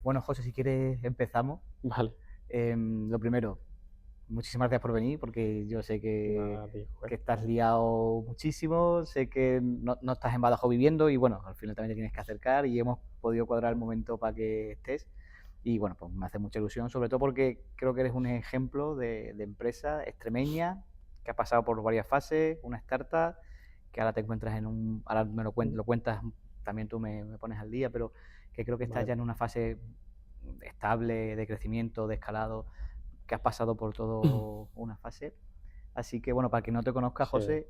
Bueno, José, si quieres empezamos. Vale, Lo primero, muchísimas gracias por venir, porque yo sé nada, dijo, que estás liado muchísimo, sé que no estás en Badajoz viviendo y bueno, al final también te tienes que acercar y hemos podido cuadrar el momento para que estés. Y bueno, pues me hace mucha ilusión, sobre todo porque creo que eres un ejemplo de empresa extremeña que ha pasado por varias fases, una startup, que ahora te encuentras ahora lo cuentas, también tú me pones al día, pero que creo que estás vale. ya en una fase estable de crecimiento, de escalado, que has pasado por todo una fase. Así que bueno, para quien no te conozca, Sí, José,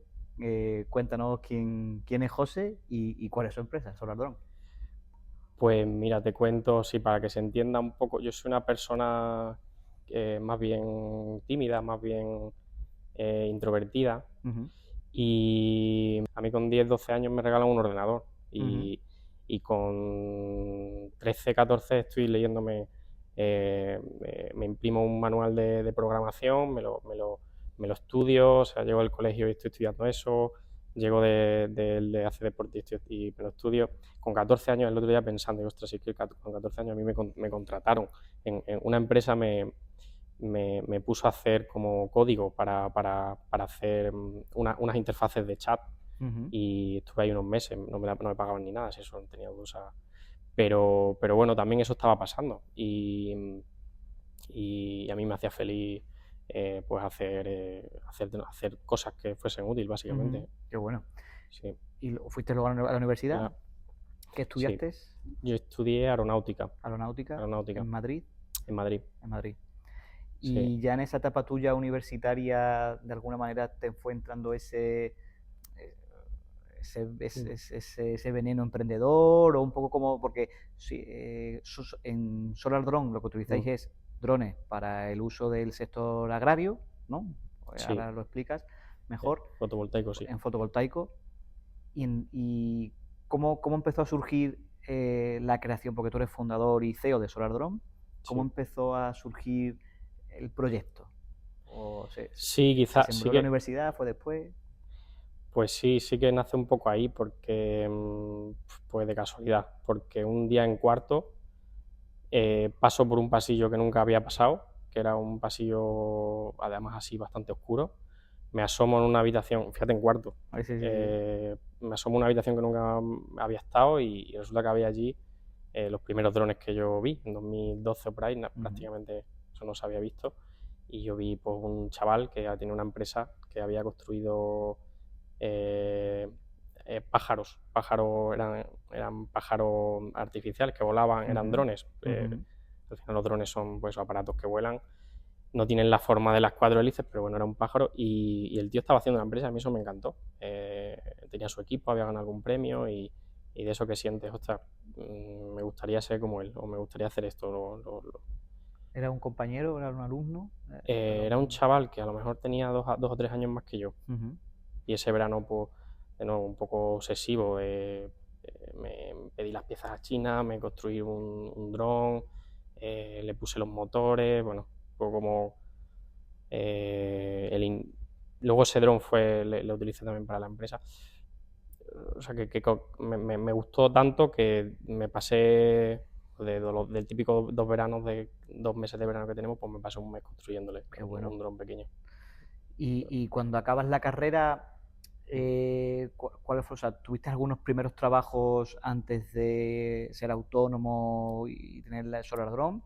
cuéntanos quién es José y cuál es su empresa, Solardrone. pues mira, te cuento, sí, para que se entienda un poco, yo soy una persona más bien tímida, más bien introvertida, Ujú, y a mí con 10 12 años me regalan un ordenador ujú, y con 13 14 estoy leyéndome, me imprimo un manual de programación, me lo estudio, o sea, llego al colegio y estoy estudiando eso, llego de hacer deporte y me lo estudio. Con 14 años, el otro día pensando, digo, ostras, sí que con 14 años a mí me contrataron en una empresa, me puso a hacer como código para hacer unas interfaces de chat ujú. y estuve ahí unos meses, no me pagaban ni nada, si eso tenía duda. Pero bueno, también eso estaba pasando y a mí me hacía feliz pues hacer cosas que fuesen útiles, Ujú, básicamente. qué bueno. Sí, ¿Y fuiste luego a la universidad? claro. ¿Qué Sí, estudiaste? yo estudié aeronáutica, Aeronáutica aeronáutica en Madrid. en Madrid. En Madrid. Sí. Y ya en esa etapa tuya universitaria, de alguna manera te fue entrando eh, Mm, ese veneno emprendedor o un poco como, porque sí, en Solar Drone lo que utilizáis mm, es drones para el uso del sector agrario, ¿no? sí, Ahora lo explicas mejor, fotovoltaico, sí. en fotovoltaico. Y cómo empezó a surgir la creación, porque tú eres fundador y CEO de Solar Drone, ¿cómo Sí. empezó a surgir el proyecto? ¿O Sí, se quizás, sembró sí en la que, universidad? ¿Fue después? pues sí, sí que nace un poco ahí porque, pues de casualidad, porque un día en cuarto paso por un pasillo que nunca había pasado, que era un pasillo además así bastante oscuro. Me asomo en una habitación, fíjate en cuarto, A ver, sí, sí, sí. me asomo en una habitación que nunca había estado y resulta que había allí los primeros drones que yo vi, en 2012 o por ahí, Ujú, prácticamente eso no se había visto. Y yo vi pues, un chaval que tiene una empresa que había construido eh, pájaros, eran pájaros artificiales que volaban, eran ujú, drones. ujú, Al final los drones son pues aparatos que vuelan, no tienen la forma de las cuatro hélices, pero bueno, era un pájaro y el tío estaba haciendo una empresa, a mí eso me encantó. Tenía su equipo, había ganado algún premio y de eso que sientes, ostras, me gustaría ser como él o me gustaría hacer esto. ¿Era un compañero? ¿Era un alumno? Era un chaval que a lo mejor tenía 2 o 3 años más que yo. Ujú. Y ese verano, pues, de nuevo, un poco obsesivo. Me pedí las piezas a China, me construí un dron, le puse los motores, bueno, fue como eh, el in- luego ese dron lo utilicé también para la empresa. O sea, me gustó tanto que me pasé del típico 2 veranos, de 2 meses de verano que tenemos, pues me pasé un mes construyéndole Qué un bueno. dron pequeño. Y cuando acabas la carrera, ¿cuál fue? O sea, ¿tuviste algunos primeros trabajos antes de ser autónomo y tener la Solar Drone?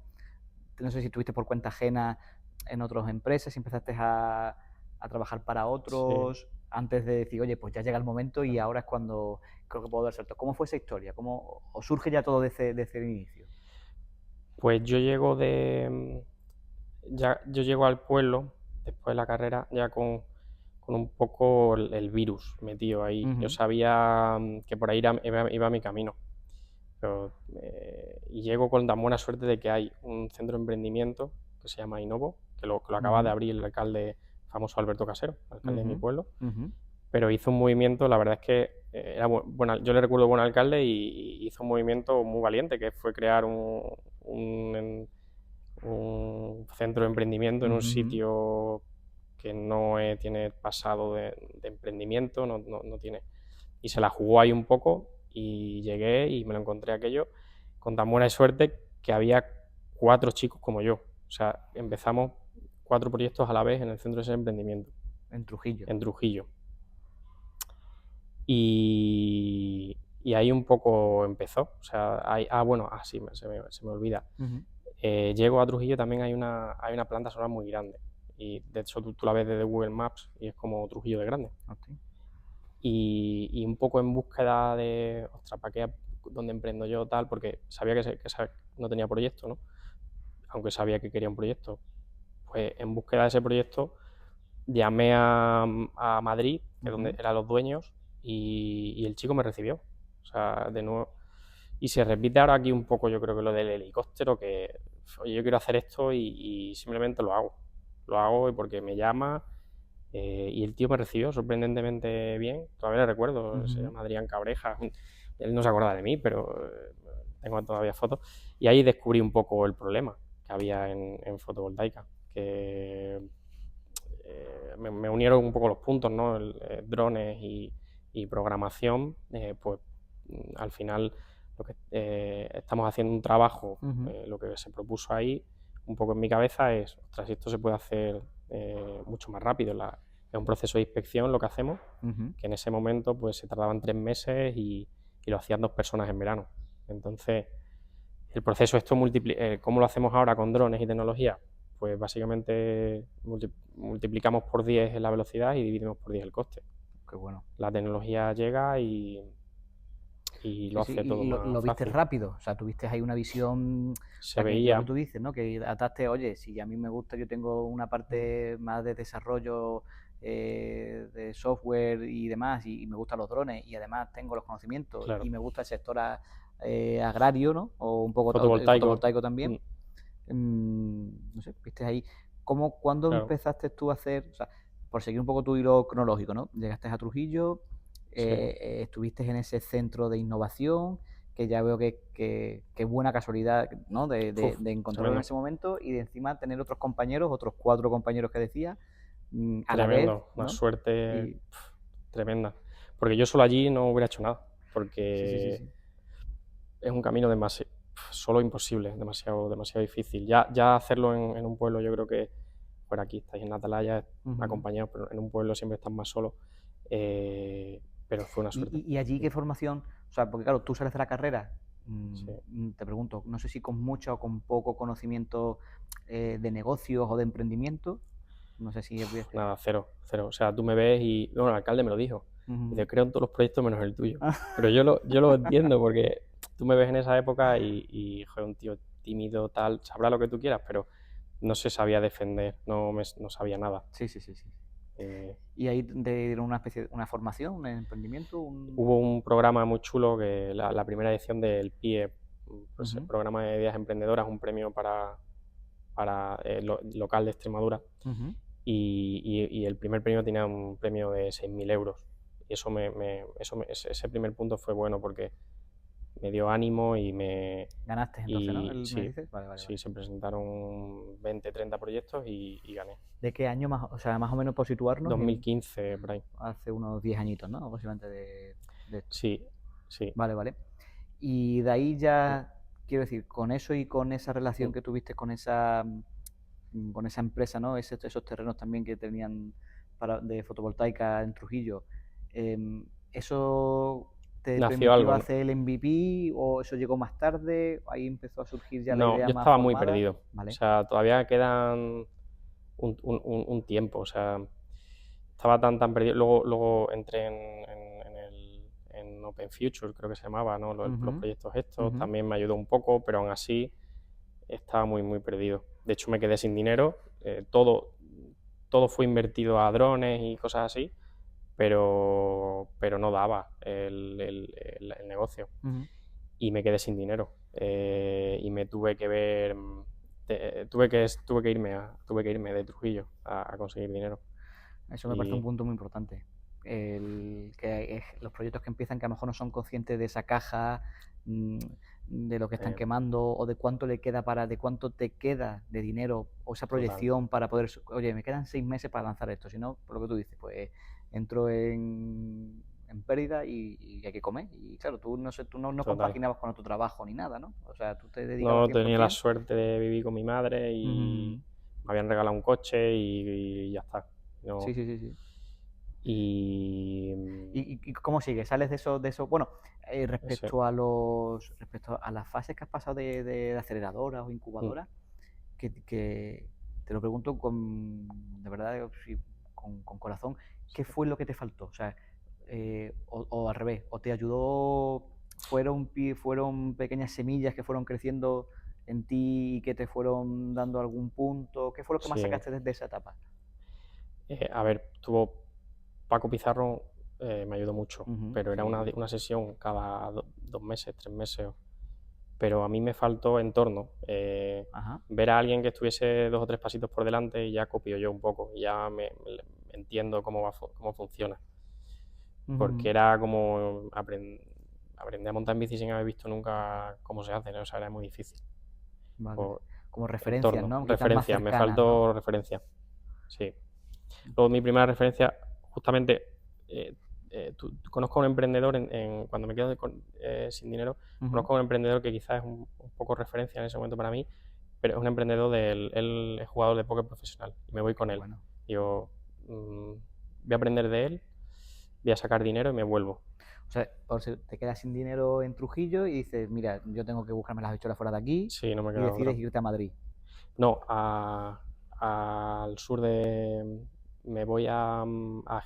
No sé si estuviste por cuenta ajena en otras empresas, si empezaste a trabajar para Sí, otros antes de decir, oye, pues ya llega el momento y claro. ahora es cuando creo que puedo dar salto. ¿Cómo fue esa historia? ¿O surge ya todo desde el inicio? Pues yo llego al pueblo después de la carrera ya con un poco el virus metido ahí. Yo Ujú, sabía que por ahí iba mi camino. Y llego con tan buena suerte de que hay un centro de emprendimiento que se llama Innovo, que lo acaba de ujú, abrir el alcalde famoso Alberto Casero, alcalde de mi ujú, pueblo, ujú, pero hizo un movimiento, la verdad es que yo le recuerdo buen alcalde y hizo un movimiento muy valiente, que fue crear un, un centro de emprendimiento en un ujú. sitio que no tiene pasado de emprendimiento, no tiene. Y se la jugó ahí un poco y llegué y me lo encontré aquello con tan buena suerte que había 4 chicos como yo. O sea, empezamos 4 proyectos a la vez en el Centro de Emprendimiento, En Trujillo. en Trujillo. Y ahí un poco empezó. O sea, sí, se me olvida. Llego a Trujillo, también hay una planta solar muy grande. Y de hecho tú la ves desde Google Maps y es como Trujillo de grande. Okay. Y un poco en búsqueda de, ostras, ¿para qué? ¿Dónde emprendo yo? Tal, porque sabía que no tenía proyecto, ¿no? Aunque sabía que quería un proyecto. Pues en búsqueda de ese proyecto llamé a Madrid, que es donde eran los dueños, y el chico me recibió. O sea, de nuevo. Y se repite ahora aquí un poco, yo creo que lo del helicóptero, que oye, yo quiero hacer esto y simplemente lo hago. Lo hago porque me llama y el tío me recibió sorprendentemente bien. Todavía le recuerdo, se llama Adrián Cabreja. Él no se acuerda de mí, pero tengo todavía fotos. Y ahí descubrí un poco el problema que había en fotovoltaica. Que me unieron un poco los puntos, ¿no? Drones y programación, pues al final lo que estamos haciendo un trabajo, lo que se propuso ahí, un poco en mi cabeza es, ostras, esto se puede hacer mucho más rápido. Es un proceso de inspección lo que hacemos, que en ese momento pues se tardaban 3 meses y lo hacían 2 personas en verano. Entonces, el proceso esto ¿cómo lo hacemos ahora con drones y tecnología? Pues básicamente multiplicamos por 10 la velocidad y dividimos por 10 el coste. Qué bueno. La tecnología llega y lo hace todo más lo viste fácil. rápido, o sea, tuviste ahí una visión, Se que veía. lo que tú dices, ¿no? Que ataste, oye, si a mí me gusta, yo tengo una parte más de desarrollo de software y demás, y me gustan los drones, y además tengo los conocimientos, Claro. y me gusta el sector agrario, ¿no? O un poco fotovoltaico también. No sé, viste ahí. ¿Cuándo Claro. empezaste tú a hacer, o sea, por seguir un poco tu hilo cronológico, ¿no? Llegaste a Trujillo, estuviste en ese centro de innovación, que ya veo que buena casualidad, ¿no? De encontrarlo en ese momento y de encima tener otros 4 compañeros que decía, a la vez, Tremendo, una ¿no? suerte tremenda. Porque yo solo allí no hubiera hecho nada, porque Sí. es un camino solo imposible, demasiado difícil. Ya hacerlo en un pueblo, yo creo que por aquí estáis en Atalaya acompañados, pero en un pueblo siempre estás más solo. Pero fue una suerte. ¿Y allí qué formación? O sea, porque claro, tú sales de la carrera, Sí. te pregunto, no sé si con mucho o con poco conocimiento de negocios o de emprendimiento, no sé si... Nada, cero. O sea, tú me ves y... Bueno, el alcalde me lo dijo. Dice, creo en todos los proyectos menos el tuyo. Pero yo lo entiendo porque tú me ves en esa época y joder, un tío tímido, tal, sabrá lo que tú quieras, pero no se sabía defender, no sabía nada. Sí. ¿Y ahí te dieron una formación, un emprendimiento? Hubo un programa muy chulo, que la primera edición del PIE, pues, el programa de ideas emprendedoras, un premio para local de Extremadura. Y el primer premio tenía un premio de 6.000 euros. Y ese primer punto fue bueno porque me dio ánimo y me... Ganaste entonces, ¿no? Sí, Vale. Se presentaron 20, 30 proyectos y gané. ¿De qué año más? O sea, más o menos por situarnos. 2015, por ahí. Hace unos 10 añitos, ¿no? Aproximadamente de esto. Sí. Vale. Y de ahí ya, quiero decir, con eso y con esa relación que tuviste con esa empresa, ¿no? Esos terrenos también que tenían de fotovoltaica en Trujillo, ¿eso te Nació permitió algo, ¿no? hacer el MVP o eso llegó más tarde? Ahí empezó a surgir ya la idea yo más estaba formada. muy perdido. Vale. O sea, todavía quedan un tiempo. O sea, estaba tan perdido. Luego entré en Open Future, creo que se llamaba, ¿no? Los proyectos estos. También me ayudó un poco, pero aún así estaba muy perdido. De hecho, me quedé sin dinero. Todo fue invertido a drones y cosas así, pero no daba el negocio. Y me quedé sin dinero. Y me tuve que ver... tuve que irme de Trujillo a conseguir dinero. Eso me parece un punto muy importante. Que los proyectos que empiezan, que a lo mejor no son conscientes de esa caja, de lo que están quemando, o de cuánto le queda de cuánto te queda de dinero, o esa proyección para poder, oye, me quedan 6 meses para lanzar esto, si no, por lo que tú dices, pues entro en en pérdida y hay que comer. Y claro, tú no sé, tú no Total. compaginabas con tu trabajo ni nada, ¿no? O sea, tú te No, dedicabas tenía la 100%. suerte de vivir con mi madre y Ujú. me habían regalado un coche y ya está. Sí, No, sí, sí, sí. y ¿Y cómo sigues? ¿Sales de eso? Bueno, ese, respecto a las fases que has pasado de aceleradoras o mm, incubadoras, que te lo pregunto de verdad, sí, con corazón, ¿qué fue lo que te faltó? O sea, o al revés, o te ayudó, fueron pequeñas semillas que fueron creciendo en ti y que te fueron dando algún punto. ¿Qué fue lo que más sí. sacaste desde esa etapa? A ver, tuvo Paco Pizarro, me ayudó mucho, Ujú, pero era sí, sí. una sesión cada 2 meses, 3 meses. Pero a mí me faltó entorno. Ajá. Ver a alguien que estuviese 2 o 3 pasitos por delante y ya copio yo un poco, y ya me entiendo cómo funciona. Porque Ujú. era como aprender a montar en bici sin haber visto nunca cómo se hace, ¿no? O sea, era muy difícil. Vale. Por Como referencias, entorno, ¿no? Quizás más referencia, me cercanas, ¿no? faltó referencia. Sí. Luego mi primera referencia, justamente, eh, conozco a un emprendedor, cuando me quedo sin dinero, Ujú. conozco a un emprendedor que quizás es un poco referencia en ese momento para mí, pero es un emprendedor él es jugador de póker profesional y me voy Qué con él. bueno. Digo, voy a aprender de él, voy a sacar dinero y me vuelvo. O sea, te quedas sin dinero en Trujillo y dices, mira, yo tengo que buscarme las habichuelas fuera de aquí Sí, no me y queda decides otra. irte a Madrid. No, al sur me voy a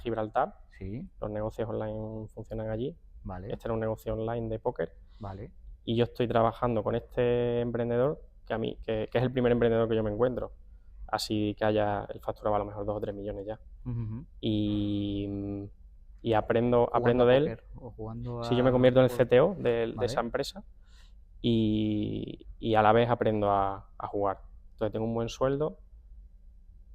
Gibraltar, Sí, los negocios online funcionan allí. vale, Este era un negocio online de póker vale. y yo estoy trabajando con este emprendedor que es el primer emprendedor que yo me encuentro. Así que él facturaba a lo mejor 2 o 3 millones ya. Ujú. Y, y Jugando aprendo a de él. póker o jugando Si yo me a convierto en el juegos. CTO de esa Vale. empresa y a la vez aprendo a jugar. Entonces tengo un buen sueldo.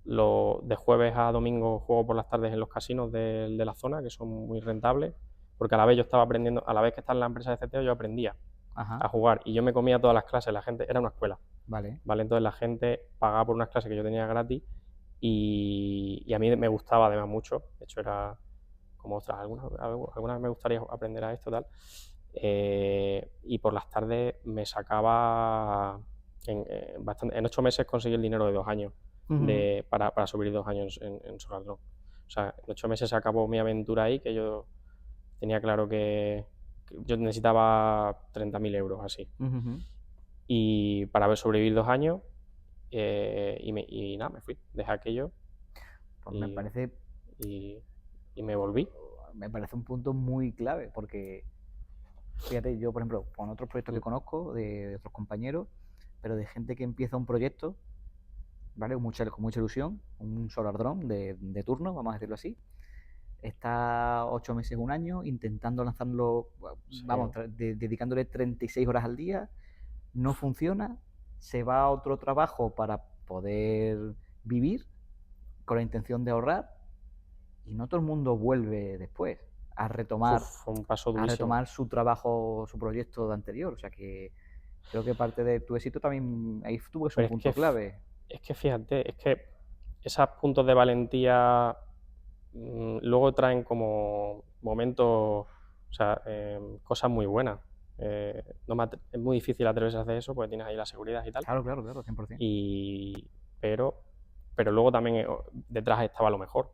De jueves a domingo juego por las tardes en los casinos de la zona, que son muy rentables, porque a la vez yo estaba aprendiendo, a la vez que estaba en la empresa de CTO, yo aprendía Ajá, a jugar y yo me comía todas las clases, la gente, era una escuela, vale. ¿vale? Entonces la gente pagaba por unas clases que yo tenía gratis y a mí me gustaba además mucho, de hecho era como, ostras, algunas me gustaría aprender a esto, tal, y por las tardes me sacaba, en 8 meses conseguí el dinero de 2 años Ujú. para subir 2 años en Solartron. O sea, en 8 meses se acabó mi aventura ahí, que yo tenía claro que yo necesitaba 30.000 euros así. Ujú. Y para haber sobrevivido 2 años, y nada, me fui, dejé aquello Pues y, y, y me volví. me parece un punto muy clave, porque fíjate, yo por ejemplo, con otros proyectos que Mm, conozco de otros compañeros, pero de gente que empieza un proyecto, ¿vale? Con mucha ilusión, un Solar Drone de turno, vamos a decirlo así. Está 8 meses, un año, intentando lanzarlo, Sí, vamos, dedicándole 36 horas al día, no funciona, se va a otro trabajo para poder vivir con la intención de ahorrar y no todo el mundo vuelve después a retomar, fue un paso a durísimo. retomar su trabajo, su proyecto de anterior. O sea que creo que parte de tu éxito también ahí tuvo es un Pero punto clave. es que fíjate, es que esos puntos de valentía luego traen como momentos, o sea, cosas muy buenas. Es muy difícil atreverse a hacer eso porque tienes ahí la seguridad y tal. Claro, claro, claro, 100%. Y, pero, pero luego también detrás estaba lo mejor.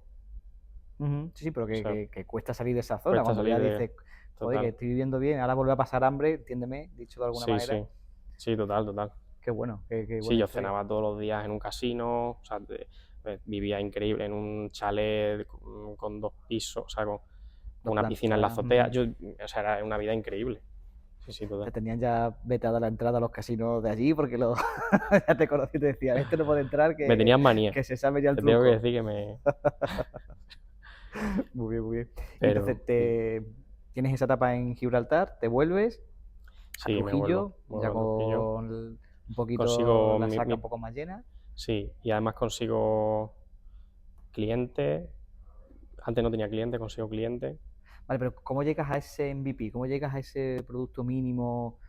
Ujú, sí, sí, pero O sea, que cuesta salir de esa zona. cuesta Cuando salir ya de... dices, joder, que Total. estoy viviendo bien, ahora vuelve a pasar hambre, entiéndeme, dicho de alguna Sí, manera. sí. Sí, total, total. Qué Sí, buena yo historia. cenaba todos los días en un casino, o sea, vivía increíble en un chalet con 2 pisos, o sea, con Dos una piscina en la plantas, azotea. O sea, era una vida increíble. Sí, sí, te total. tenían ya vetada la entrada a los casinos de allí porque ya te conocí y te decían, este no puede entrar, Me tenían manía. que se sabe ya el Te tengo que truco. decir que me... Muy bien, muy bien. Y entonces Pero tienes esa etapa en Gibraltar, te vuelves a sí, me vuelvo. Trujillo, Me ya vuelvo a Trujillo. con un poquito Consigo la saca un poco más llena. sí, y además consigo cliente. Antes no tenía cliente, consigo cliente. Vale, pero ¿cómo llegas a ese MVP? ¿Cómo llegas a ese producto mínimo?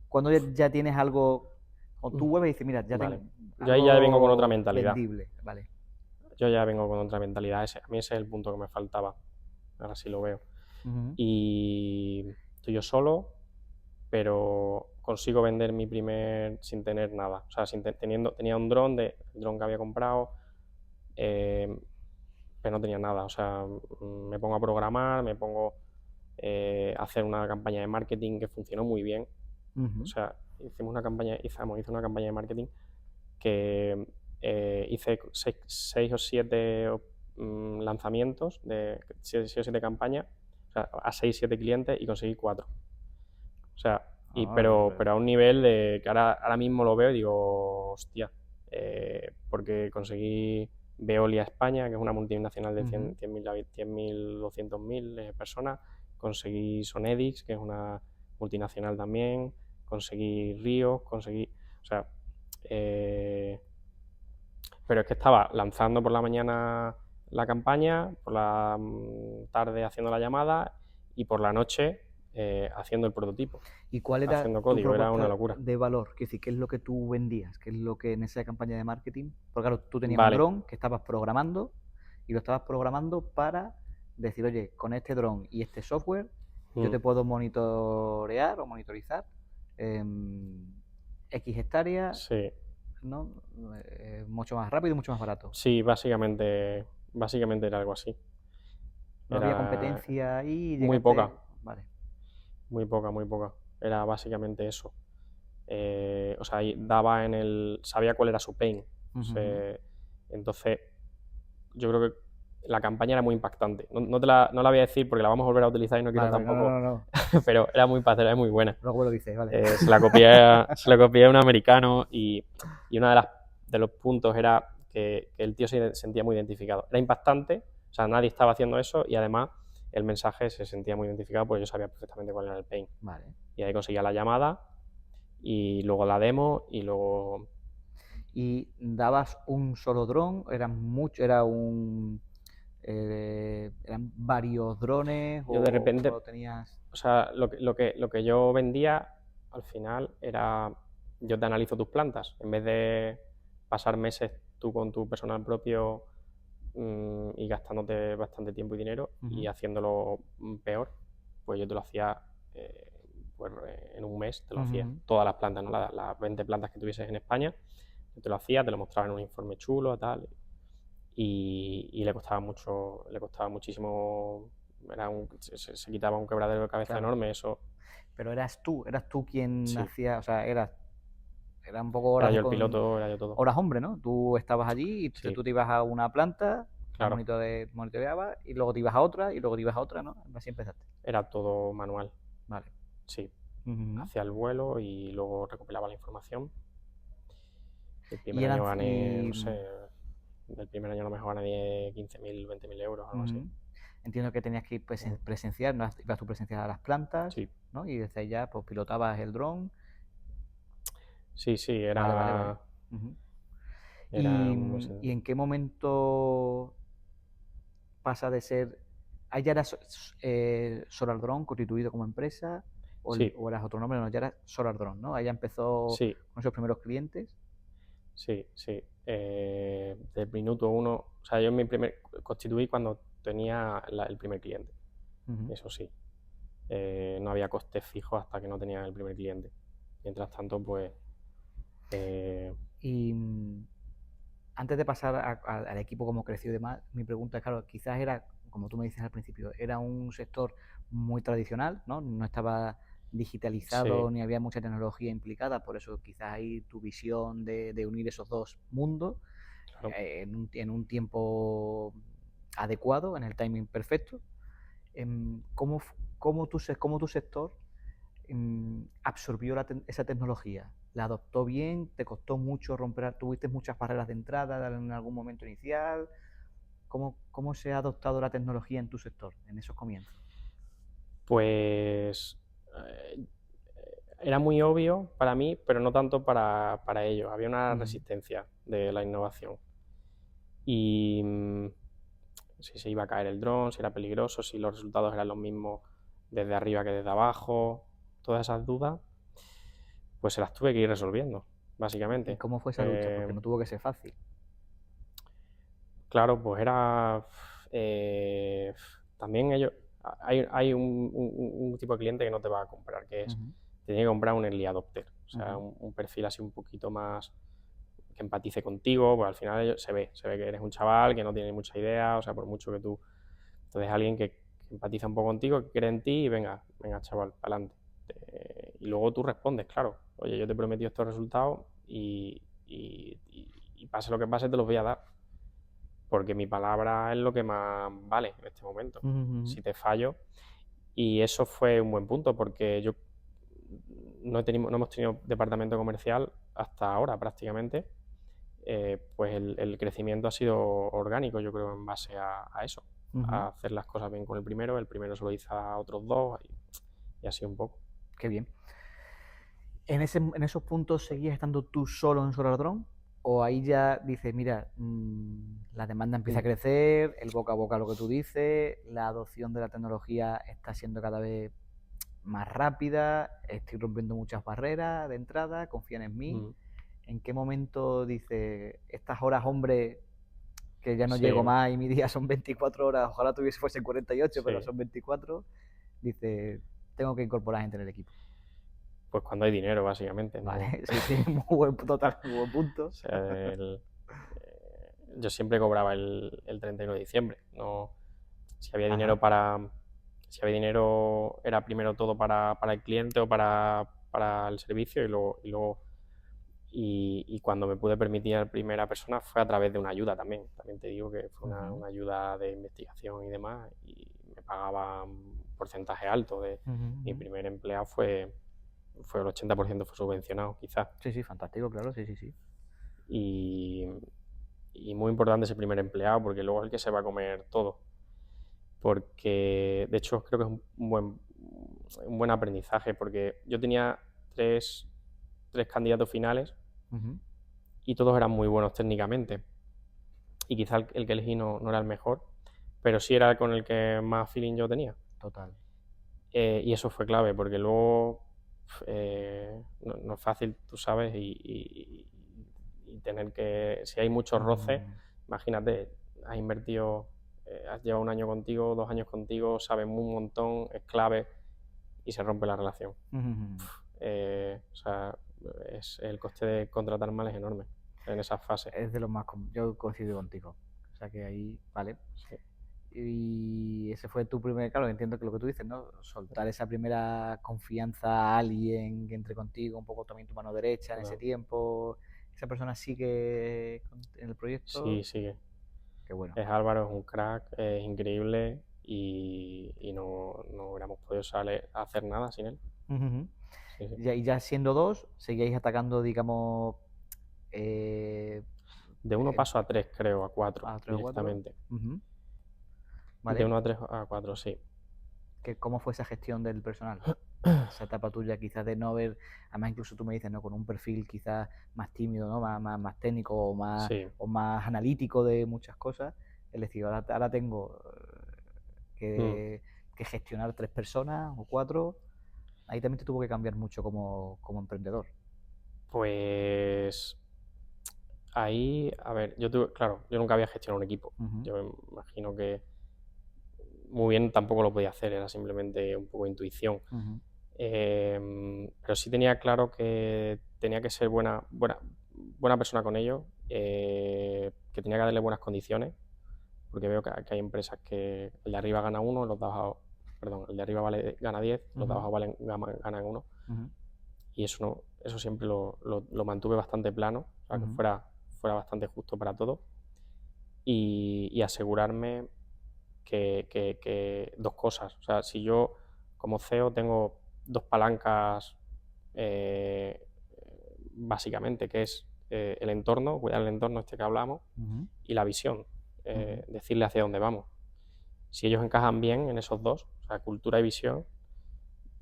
Cuando ya tienes algo, o tú vuelves y dices, mira, ya tengo Vale. Yo ahí ya vengo con otra algo mentalidad. vendible, Yo ya vengo con otra mentalidad. A mí ese es el punto que me faltaba. Ahora sí lo veo. y estoy yo solo, pero consigo vender mi primer sin tener nada. O sea, tenía un dron, el dron que había comprado, pero no tenía nada. O sea, me pongo a programar, me pongo a hacer una campaña de marketing que funcionó muy bien. O sea, hice una campaña de marketing que hice 6 o 7 lanzamientos de 6 o 7 campañas, o sea, a 6 o 7 clientes y conseguí 4. O sea, pero a un nivel de que ahora mismo lo veo y digo, hostia, porque conseguí Veolia España, que es una multinacional de 100.000, 200.000 personas, conseguí Sonedix, que es una multinacional también, conseguí Ríos, o sea, pero es que estaba lanzando por la mañana la campaña, por la tarde haciendo la llamada y por la noche haciendo el prototipo. ¿Y cuál era haciendo tu código, era una propuesta locura. de valor? Es decir, ¿qué es lo que tú vendías? ¿Qué es lo que en esa campaña de marketing? Porque claro, tú tenías un Vale. dron que estabas programando y lo estabas programando para decir, oye, con este dron y este software yo te puedo monitorear o monitorizar X hectáreas, Sí, ¿no? Mucho más rápido y mucho más barato. sí, básicamente era algo así. No había Era competencia ahí y muy llegaste... poca, Vale. muy poca. Era básicamente eso. O sea, sabía cuál era su pain. Entonces, yo creo que la campaña era muy impactante. No la voy a decir porque la vamos a volver a utilizar y no quiero Vale, tampoco. no. Pero era muy fácil, era muy buena. Luego lo dices, vale. Se la copié a un americano y uno de los puntos era que el tío se sentía muy identificado. Era impactante, o sea, nadie estaba haciendo eso y además el mensaje se sentía muy identificado porque yo sabía perfectamente cuál era el pain. Vale. Y ahí conseguía la llamada y luego la demo y luego... ¿Y dabas un solo dron? ¿Eran varios drones Yo de repente, o tenías...? o sea, lo que yo vendía al final era, yo te analizo tus plantas, en vez de pasar meses tú con tu personal propio y gastándote bastante tiempo y dinero y haciéndolo peor, pues yo te lo hacía pues, en un mes, te lo hacía. Todas las plantas, ¿no? Las 20 plantas que tuvieses en España, yo te lo hacía, te lo mostraba en un informe chulo, tal, y le costaba muchísimo, se quitaba un quebradero de cabeza enorme, eso. Pero eras tú quien Sí. hacía, o sea, era un poco horas Era yo el piloto, era yo todo. horas hombre, ¿no? Tú estabas allí y Sí. tú te ibas a una planta, Claro. monitoreabas y luego te ibas a otra y luego te ibas a otra, ¿no? Así empezaste. Era todo manual. Vale. Sí. Hacía el vuelo y luego recopilaba la información. El primer año gané, no sé, del primer año a lo mejor gané 15.000, 20.000 euros, algo así. Entiendo que tenías que ir presenciar, ¿no? Ibas tú presenciar a las plantas, Sí. ¿no? Y desde ahí ya pues pilotabas el dron. Sí, era... Vale. ¿Y en qué momento pasa de ser... ¿Ahí ya eras Solar Drone constituido como empresa? ¿O, Sí. o eras otro nombre? No, ya eras Solar Drone, ¿no? Ahí ya empezó Sí. con esos primeros clientes. Sí. Del minuto 1, o sea, yo constituí cuando tenía el primer cliente. Eso sí. No había costes fijos hasta que no tenía el primer cliente. Mientras tanto, pues... Y antes de pasar al equipo como creció y demás, mi pregunta es, claro, quizás era, como tú me dices al principio, era un sector muy tradicional, ¿no? No estaba digitalizado ni había mucha tecnología implicada, por eso quizás ahí tu visión de unir esos dos mundos en un tiempo adecuado, en el timing perfecto. ¿Cómo tu sector absorbió esa tecnología? ¿La adoptó bien? ¿Te costó mucho romper? ¿Tuviste muchas barreras de entrada en algún momento inicial? ¿Cómo se ha adoptado la tecnología en tu sector en esos comienzos? Pues era muy obvio para mí, pero no tanto para ellos. Había una resistencia de la innovación. Y si se iba a caer el dron, si era peligroso, si los resultados eran los mismos desde arriba que desde abajo, todas esas dudas, pues se las tuve que ir resolviendo, básicamente. ¿Y cómo fue esa lucha? Porque no tuvo que ser fácil. Claro, pues era... también ellos... hay un tipo de cliente que no te va a comprar, que es, te tiene que comprar un early adopter, o sea, un perfil así un poquito más que empatice contigo, pues al final se ve que eres un chaval que no tiene mucha idea, o sea, por mucho que tú... Entonces alguien que empatiza un poco contigo, que cree en ti y venga chaval, para adelante. Y luego tú respondes, claro, oye, yo te he prometido estos resultados y pase lo que pase te los voy a dar. Porque mi palabra es lo que más vale en este momento. Si te fallo. Y eso fue un buen punto porque yo no hemos tenido departamento comercial hasta ahora prácticamente. Pues el crecimiento ha sido orgánico, yo creo, en base a eso. A hacer las cosas bien con el primero se lo hizo a otros dos y así un poco. Qué bien. ¿En esos puntos seguías estando tú solo en Solartron? ¿O ahí ya dices, mira, la demanda empieza a crecer, el boca a boca lo que tú dices, la adopción de la tecnología está siendo cada vez más rápida, estoy rompiendo muchas barreras de entrada, confían en mí? ¿En qué momento dices, estas horas, hombre, que ya no llego más y mi día son 24 horas, ojalá fuesen 48, pero son 24, dices, tengo que incorporar gente en el equipo? Pues cuando hay dinero, básicamente. ¿No? Vale, sí, muy buen punto. O sea, yo siempre cobraba el 31 de diciembre. No, si había dinero era primero todo para el cliente o para el servicio y cuando me pude permitir a primera persona fue a través de una ayuda también. También te digo que fue una ayuda de investigación y demás y me pagaba un porcentaje alto. Mi primer empleado fue el 80% fue subvencionado, quizás. Sí, fantástico, claro, sí. Y muy importante ese primer empleado, porque luego es el que se va a comer todo. Porque, de hecho, creo que es un buen aprendizaje, porque yo tenía tres candidatos finales y todos eran muy buenos técnicamente. Y quizás el que elegí no era el mejor, pero sí era con el que más feeling yo tenía. Total. Y eso fue clave, porque luego no es fácil, tú sabes, y tener que... Si hay muchos roces, imagínate, has invertido, has llevado 1 año contigo, 2 años contigo, sabes un montón, es clave y se rompe la relación. O sea, el coste de contratar mal es enorme en esas fases. Es de los más... Yo coincido contigo. O sea que ahí, vale. Sí. Y ese fue tu primer, claro, entiendo que lo que tú dices, ¿no? Soltar esa primera confianza a alguien que entre contigo, un poco también tu mano derecha en ese tiempo. ¿Esa persona sigue en el proyecto? Sí, sigue. Qué bueno. Álvaro, es un crack, es increíble y no hubiéramos podido hacer nada sin él. Sí. Y ya siendo 2, seguíais atacando, digamos... de 1 paso a 3, creo, a 4 directamente. ¿Vale? De 1 a 3 a 4, sí. ¿Cómo fue esa gestión del personal? Esa etapa tuya quizás de no ver, además incluso tú me dices, ¿no? Con un perfil quizás más tímido, ¿no? Más técnico o más analítico de muchas cosas. Es decir, ahora tengo que gestionar 3 personas o 4. Ahí también te tuvo que cambiar mucho como emprendedor. Pues ahí, a ver, yo nunca había gestionado un equipo. Yo me imagino que muy bien tampoco lo podía hacer, era simplemente un poco intuición. Pero sí tenía claro que tenía que ser buena persona con ellos, que tenía que darle buenas condiciones, porque veo que hay empresas que el de arriba gana 1, el de arriba gana 10, los de abajo ganan 1. Y eso siempre lo mantuve bastante plano, o sea, que fuera bastante justo para todos y asegurarme que 2 cosas. O sea, si yo como CEO tengo 2 palancas básicamente, que es el entorno, cuidar el entorno que hablamos, y la visión, decirle hacia dónde vamos. Si ellos encajan bien en esos 2, o sea, cultura y visión,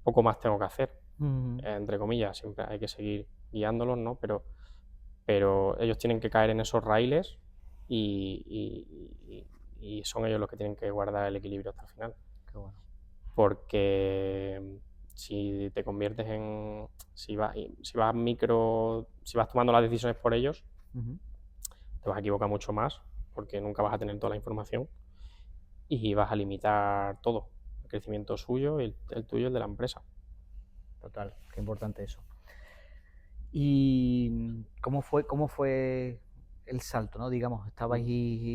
poco más tengo que hacer. Entre comillas, siempre hay que seguir guiándolos, ¿no? Pero ellos tienen que caer en esos raíles y son ellos los que tienen que guardar el equilibrio hasta el final. Qué bueno. Porque si te conviertes en... Si vas tomando las decisiones por ellos, te vas a equivocar mucho más, porque nunca vas a tener toda la información y vas a limitar todo. el crecimiento suyo y el tuyo, el de la empresa. Total, qué importante eso. ¿Y cómo fue el salto, ¿no? Digamos, estabais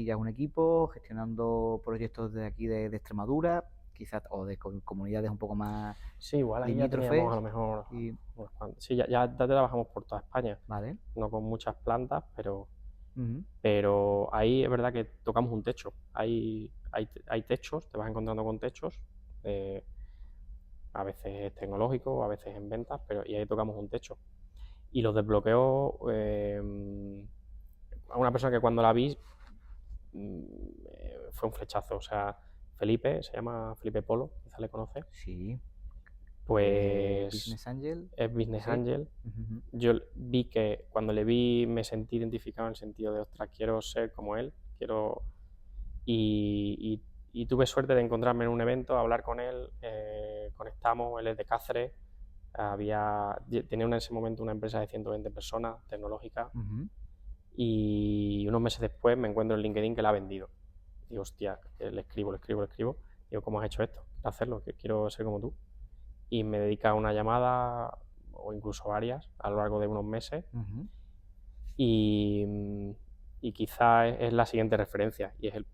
ya un equipo gestionando proyectos de aquí de Extremadura, quizás, o de comunidades un poco más Sí, igual ahí ya limítrofes. teníamos a lo mejor Y, sí, ya trabajamos por toda España, vale. no con muchas plantas, pero Ujú. ahí es verdad que tocamos un techo. Hay techos, te vas encontrando con techos, a veces tecnológicos, a veces en ventas, y ahí tocamos un techo. Y los desbloqueos, a una persona que cuando la vi fue un flechazo. O sea, Felipe, se llama Felipe Polo, quizás le conoce. Sí. Pues Business Angel. es Business ¿Sí? Angel. Ujú. Yo vi que cuando le vi me sentí identificado en el sentido de, ostras, quiero ser como él, quiero... Y tuve suerte de encontrarme en un evento, hablar con él, conectamos, él es de Cáceres, tenía en ese momento una empresa de 120 personas, tecnológica, Ujú. y unos meses después me encuentro en LinkedIn que la ha vendido. Digo, hostia, le escribo. Digo, ¿cómo has hecho esto? Quiero hacerlo, que quiero ser como tú. Y me dedica una llamada, o incluso varias, a lo largo de unos meses. Ujú. Y quizá es la siguiente referencia, y es el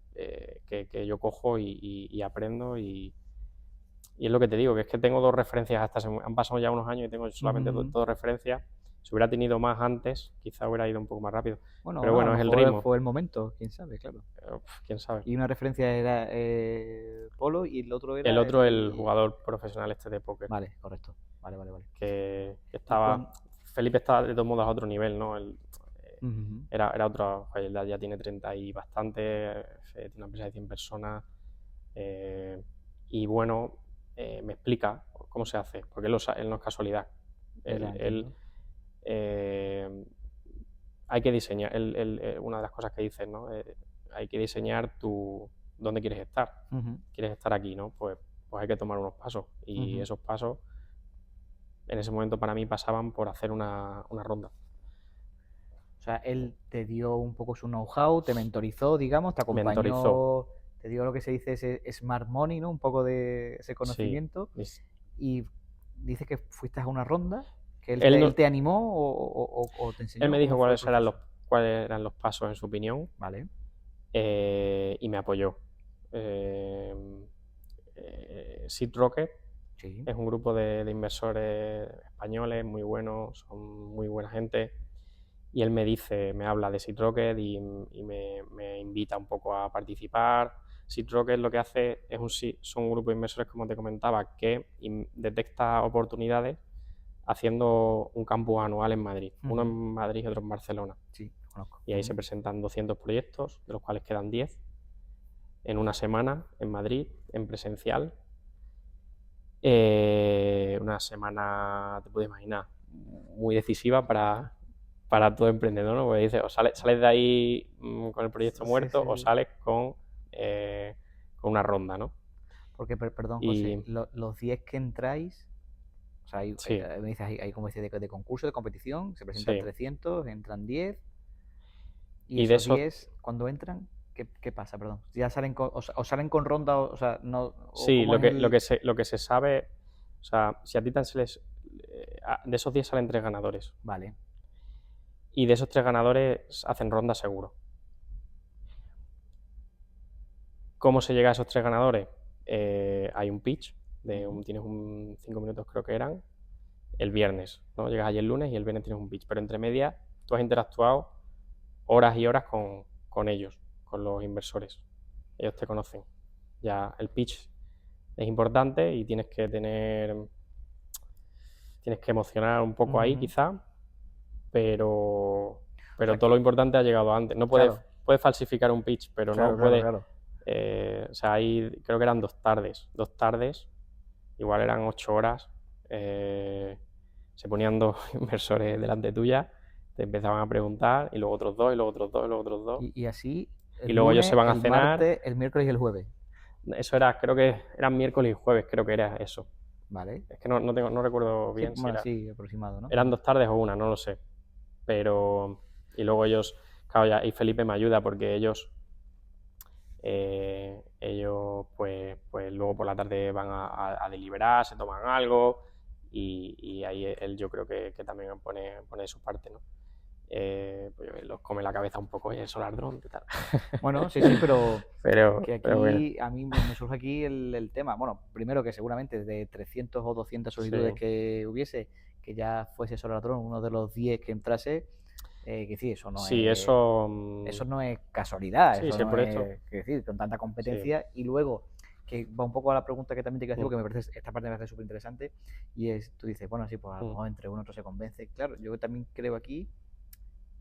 que yo cojo y aprendo. Y es lo que te digo, que es que tengo dos referencias han pasado ya unos años y tengo solamente Ujú. dos referencias. Si hubiera tenido más antes, quizá hubiera ido un poco más rápido. Bueno, Pero a bueno, lo es el mejor ritmo. fue el momento, quién sabe, claro. Quién sabe. Y una referencia era Polo y el otro era El otro, el jugador profesional de póker. Vale, correcto. Vale. Que estaba... Felipe estaba de todos modos a otro nivel, ¿no? Ujú. Era otro... Ya tiene 30 y bastante, tiene una empresa de 100 personas. Y bueno, me explica cómo se hace, porque él no es casualidad. Hay que diseñar, una de las cosas que dices, ¿no? Hay que diseñar dónde quieres estar. Ujú. Quieres estar aquí, ¿no? Pues hay que tomar unos pasos. Y Ujú. esos pasos, en ese momento para mí, pasaban por hacer una ronda. O sea, él te dio un poco su know-how, te mentorizó, digamos, te acompañó, Mentorizó. te dio lo que se dice ese smart money, ¿no? Un poco de ese conocimiento. Sí. Y dice que fuiste a una ronda, que Él te animó o te enseñó. Él me dijo ¿Cómo fue el cuáles eran los pasos en su opinión. Vale. Y me apoyó. Seed Rocket Sí. es un grupo de inversores españoles muy buenos, son muy buena gente. Y él me habla de Seed Rocket y me invita un poco a participar. Seed Rocket lo que hace son un grupo de inversores, como te comentaba, que detecta oportunidades haciendo un campus anual en Madrid. Uno en Madrid y otro en Barcelona. Sí, conozco. Y ahí se presentan 200 proyectos, de los cuales quedan 10, en una semana en Madrid, en presencial. Una semana, te puedes imaginar, muy decisiva para todo emprendedor, ¿no? Porque dices, o sales de ahí con el proyecto muerto, o sales con una ronda, ¿no? Porque, perdón, José, los 10 que entráis, o sea, me dices, hay como especie de concurso, de competición, se presentan 300, entran 10, y esos 10, cuando entran, ¿qué pasa? Perdón, ¿ya salen o salen con ronda, o sea, no? Sí, lo que se sabe, o sea, si a ti de esos 10 salen 3 ganadores. Vale. Y de esos 3 ganadores hacen ronda seguro. ¿Cómo se llega a esos 3 ganadores? Hay un pitch, tienes 5 minutos creo que eran, el viernes, ¿no? Llegas allí el lunes y el viernes tienes un pitch, pero entre medias tú has interactuado horas y horas con ellos, con los inversores. Ellos te conocen. Ya el pitch es importante y tienes que emocionar un poco ahí quizá, pero todo lo importante ha llegado antes. No puedes falsificar un pitch, pero no puedes... o sea, ahí creo que eran 2 tardes, igual eran 8 horas, se ponían 2 inversores delante tuya, te empezaban a preguntar, y luego otros 2, y luego otros 2, y luego otros 2. Y así, y luego ellos se van a cenar. El martes, el miércoles y el jueves. Eso creo que eran miércoles y jueves, creo que era eso. Vale. Es que no recuerdo bien. Sí, aproximado, ¿no? Eran 2 tardes o una, no lo sé. Pero... Y luego ellos, claro, y Felipe me ayuda porque ellos pues luego por la tarde van a deliberar, se toman algo y ahí él yo creo que también pone de su parte, ¿no? Pues los come la cabeza un poco y el Solar Drone y tal. Bueno, sí, pero que Pero bueno, aquí, a mí me surge aquí el tema. Bueno, primero que seguramente de 300 o 200 solicitudes sí, que hubiese, que ya fuese Solartron uno de los 10 que entrase, que decir, sí, eso, eso no es casualidad, sí, eso sí, no por esto, es, que decir, con tanta sí, competencia. Y luego, que va un poco a la pregunta que también te quiero hacer, mm, porque me parece, esta parte me parece súper interesante, y es, tú dices, bueno, sí, pues a lo mm, mejor entre uno y otro se convence. Claro, yo también creo aquí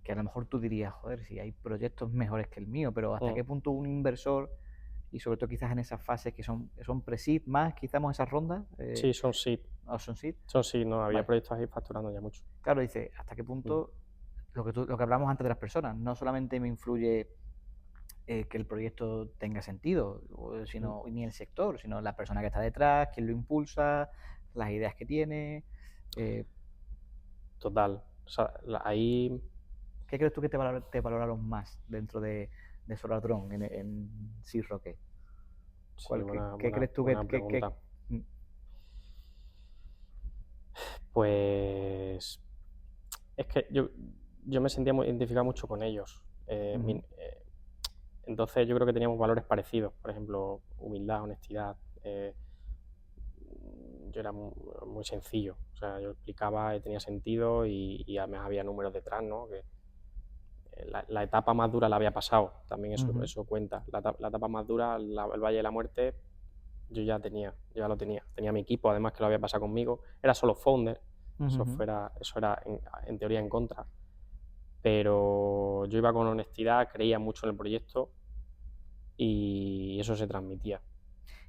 que a lo mejor tú dirías, joder, si hay proyectos mejores que el mío, pero ¿hasta mm. qué punto un inversor, y sobre todo quizás en esas fases que son pre-seed más, quizás en esas rondas, Sí, son seed, o son seed? no, había Vale. proyectos ahí facturando ya mucho. Claro, dice, ¿hasta qué Mm, punto lo que hablamos antes de las personas, no solamente me influye que el proyecto tenga sentido, mm, sino ni el sector, sino la persona que está detrás, quién lo impulsa, las ideas que tiene? eh, Total, o sea, ahí, ¿Qué crees tú que te valoraron más dentro de Solartron en Sea Rocket? sí, ¿Qué crees tú buena pregunta. mm, Pues es que yo me sentía muy identificado mucho con ellos. ujú, Entonces yo creo que teníamos valores parecidos, por ejemplo, humildad, honestidad. Yo era muy sencillo, o sea, yo explicaba y tenía sentido y además había números detrás, ¿no? Que la etapa más dura la había pasado, también ujú, eso cuenta. La etapa más dura, el Valle de la Muerte, yo ya lo tenía. Tenía mi equipo, además que lo había pasado conmigo. Era solo founder, ujú. eso era en teoría en contra. Pero yo iba con honestidad, creía mucho en el proyecto y eso se transmitía.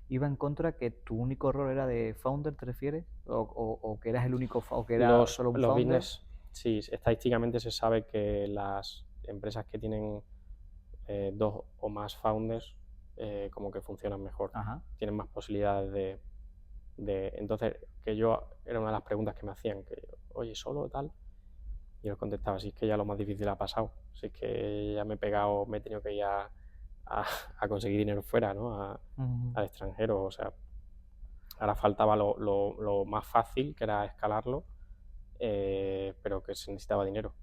Iba en contra que tu único rol era de founder, ¿te refieres? O que eras el único, o que era solo un Los founder. business, sí, estadísticamente se sabe que las empresas que tienen dos o más founders como que funcionan mejor, Ajá. tienen más posibilidades entonces, que yo, era una de las preguntas que me hacían, que, oye, ¿solo tal? Y yo les contestaba, si es que ya lo más difícil ha pasado, si es que ya me he pegado, me he tenido que ir a conseguir dinero fuera, ¿no? Ujú, Al extranjero, o sea, ahora faltaba lo más fácil, que era escalarlo, pero que se necesitaba dinero.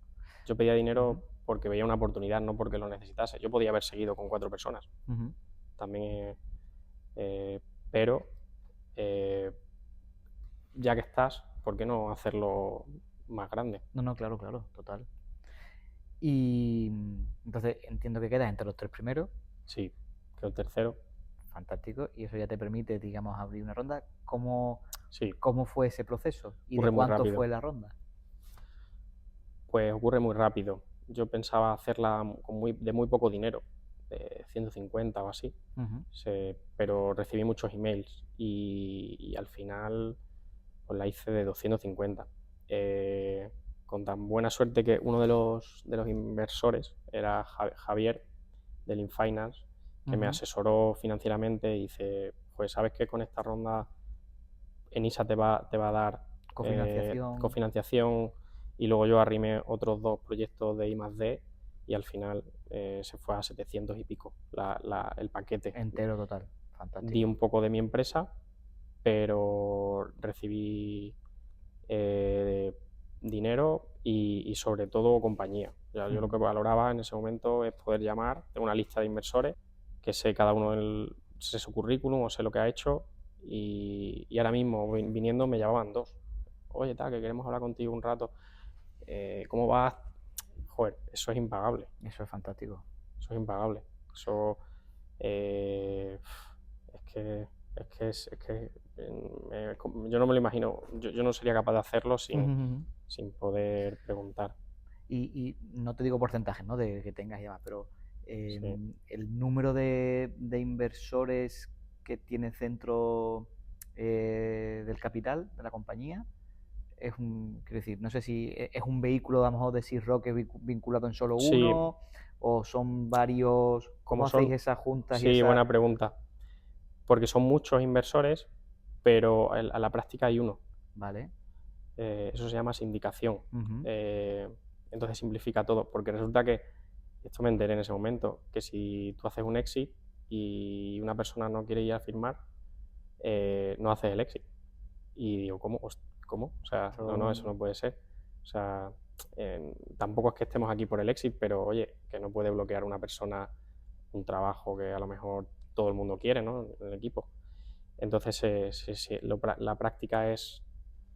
Yo pedía ujú, dinero porque veía una oportunidad, no porque lo necesitase. Yo podía haber seguido con 4 personas, ujú. también, eh, pero eh, ya que estás, ¿por qué no hacerlo más grande? No, no, claro, claro, total. Y entonces entiendo que quedas entre los tres primeros, Sí, que el tercero, fantástico, y eso ya te permite, digamos, abrir una ronda. ¿Cómo, sí, cómo fue ese proceso? ¿Y de ocurre muy cuánto rápido. fue la ronda? Pues ocurre muy rápido. Yo pensaba hacerla de muy poco dinero, de 150 o así, Ujú, pero recibí muchos emails y al final pues la hice de 250. Con tan buena suerte que uno de los inversores era Javier del InFinance, que me ujú. asesoró financieramente y dice, pues sabes que con esta ronda Enisa te va a dar Cofinanciación. cofinanciación y luego yo arrimé otros 2 proyectos de I+D y al final se fue a 700 y pico el paquete. Entero total. Di Fantástico. un poco de mi empresa, pero recibí dinero y sobre todo compañía. Yo lo Ujú. que valoraba en ese momento es poder llamar, tengo una lista de inversores, que sé cada uno sé su currículum o sé lo que ha hecho y ahora mismo viniendo me llamaban 2. Oye, tal, que queremos hablar contigo un rato. ¿Cómo vas? Joder, eso es impagable. Eso es fantástico. Eso es impagable. Eso eh, es que es que yo no me lo imagino. Yo no sería capaz de hacerlo Ujú. sin poder preguntar. Y no te digo porcentajes, ¿no? De que tengas y demás, pero Sí. el número de inversores que tiene centro del capital de la compañía quiero decir, no sé si es un vehículo a lo mejor de Sea Rocket vinculado en solo Sí, uno o son varios. como ¿Cómo hacéis son, esas juntas y sí, esas? buena pregunta. Porque son muchos inversores, pero a la práctica hay uno. Vale. Eso se llama sindicación. Ujú, Eh, entonces simplifica todo, porque resulta que, esto me enteré en ese momento, que si tú haces un exit y una persona no quiere ir a firmar, no haces el exit. Y digo, ¿cómo? ¿Cómo? O sea, no, eso no puede ser. O sea, tampoco es que estemos aquí por el exit, pero oye, que no puede bloquear una persona un trabajo que a lo mejor todo el mundo quiere, ¿no? En el equipo. Entonces, la práctica es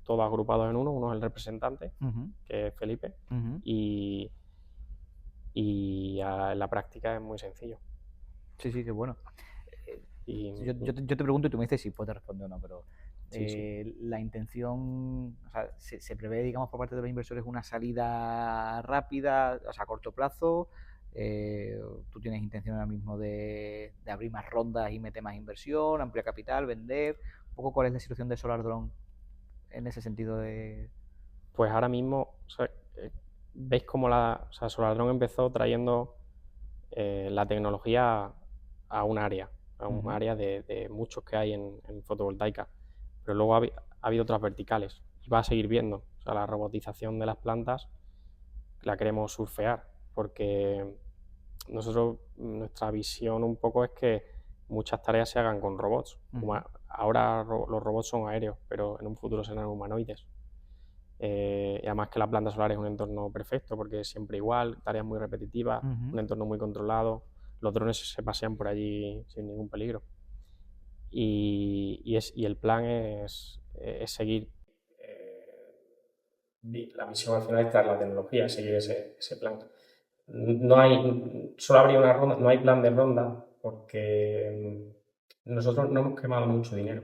todos agrupados en uno es el representante, que es Felipe, y la práctica es muy sencillo. Sí, sí, qué bueno. Y, Yo te pregunto y tú me dices si puedes responder o no, pero sí. la intención, o sea, se prevé, digamos, por parte de los inversores una salida rápida, o sea, a corto plazo. Tú tienes intención ahora mismo de abrir más rondas y meter más inversión, ampliar capital, vender. Un poco cuál es la situación de Solar Drone en ese sentido de... Pues ahora mismo, o sea, veis cómo o sea, SolarDrone empezó trayendo la tecnología a un área, de muchos que hay en fotovoltaica, pero luego ha habido otras verticales y va a seguir viendo. O sea, la robotización de las plantas la queremos surfear porque nuestra visión un poco es que muchas tareas se hagan con robots. Ahora los robots son aéreos, pero en un futuro serán humanoides. Y además que la planta solar es un entorno perfecto porque es siempre igual, tareas muy repetitivas, un entorno muy controlado, los drones se pasean por allí sin ningún peligro. Y el plan es seguir la misión al final es traer la tecnología, seguir ese plan. Solo habría una ronda, no hay plan de ronda porque nosotros no hemos quemado mucho dinero.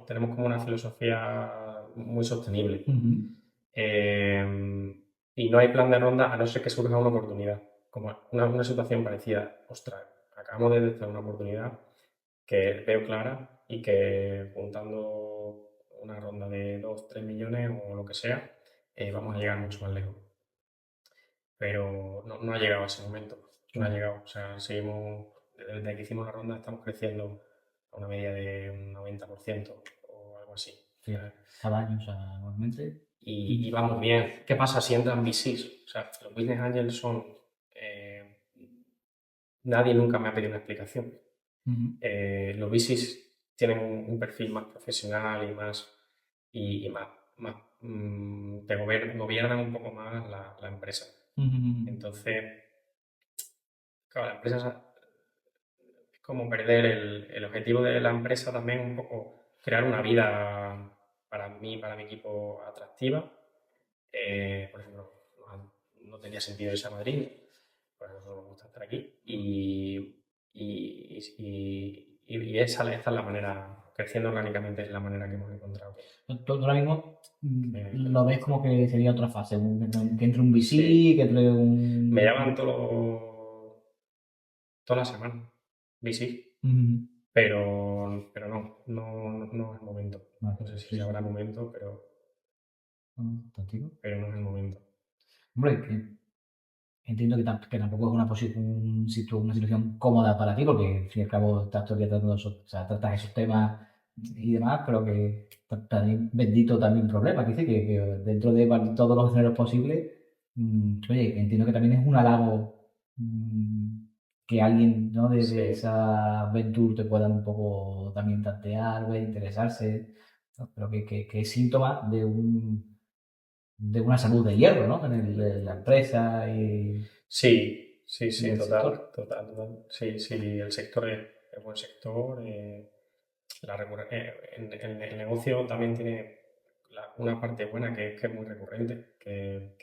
Tenemos como una filosofía muy sostenible. Y no hay plan de ronda a no ser que surja una oportunidad, como una situación parecida. Ostras, acabamos de detectar una oportunidad que veo clara y que juntando una ronda de 2 3 millones o lo que sea, vamos a llegar mucho más lejos. Pero no ha llegado ese momento, no ha llegado. O sea, seguimos, desde que hicimos la ronda estamos creciendo a una media de un 90% o algo así. Sí, cada año, o sea, normalmente. Y vamos bien. ¿Qué pasa si entran VCs? O sea, los Business Angels son... nadie nunca me ha pedido una explicación. Los VCs tienen un perfil más profesional y más... te gobiernan un poco más la empresa. Entonces, claro, la empresa es como perder el objetivo de la empresa también un poco crear una vida para mí, para mi equipo atractiva. Por ejemplo, no tenía sentido irse a Madrid, por eso nos gusta estar aquí. Esa es la manera, creciendo orgánicamente es la manera que hemos encontrado. Tú ahora mismo lo ves como que sería otra fase, que entre un VC, sí, que entre un... Me llaman toda la semana, VC, pero no es el momento. No sé si habrá momento, pero no es el momento. Hombre, entiendo que tampoco es una situación cómoda para ti, porque al fin y al cabo estás todavía tratando tratas esos temas y demás, pero que también bendito también problema, que dice que dentro de todos los escenarios posibles, oye, entiendo que también es un halago que alguien, ¿no? De esa aventura te pueda un poco también tantear, ver, interesarse, ¿no? Pero que es síntoma de una salud de hierro, ¿no? En la empresa y... Sí, total. Sí, el sector es buen sector. El negocio también tiene una parte buena que es muy recurrente, que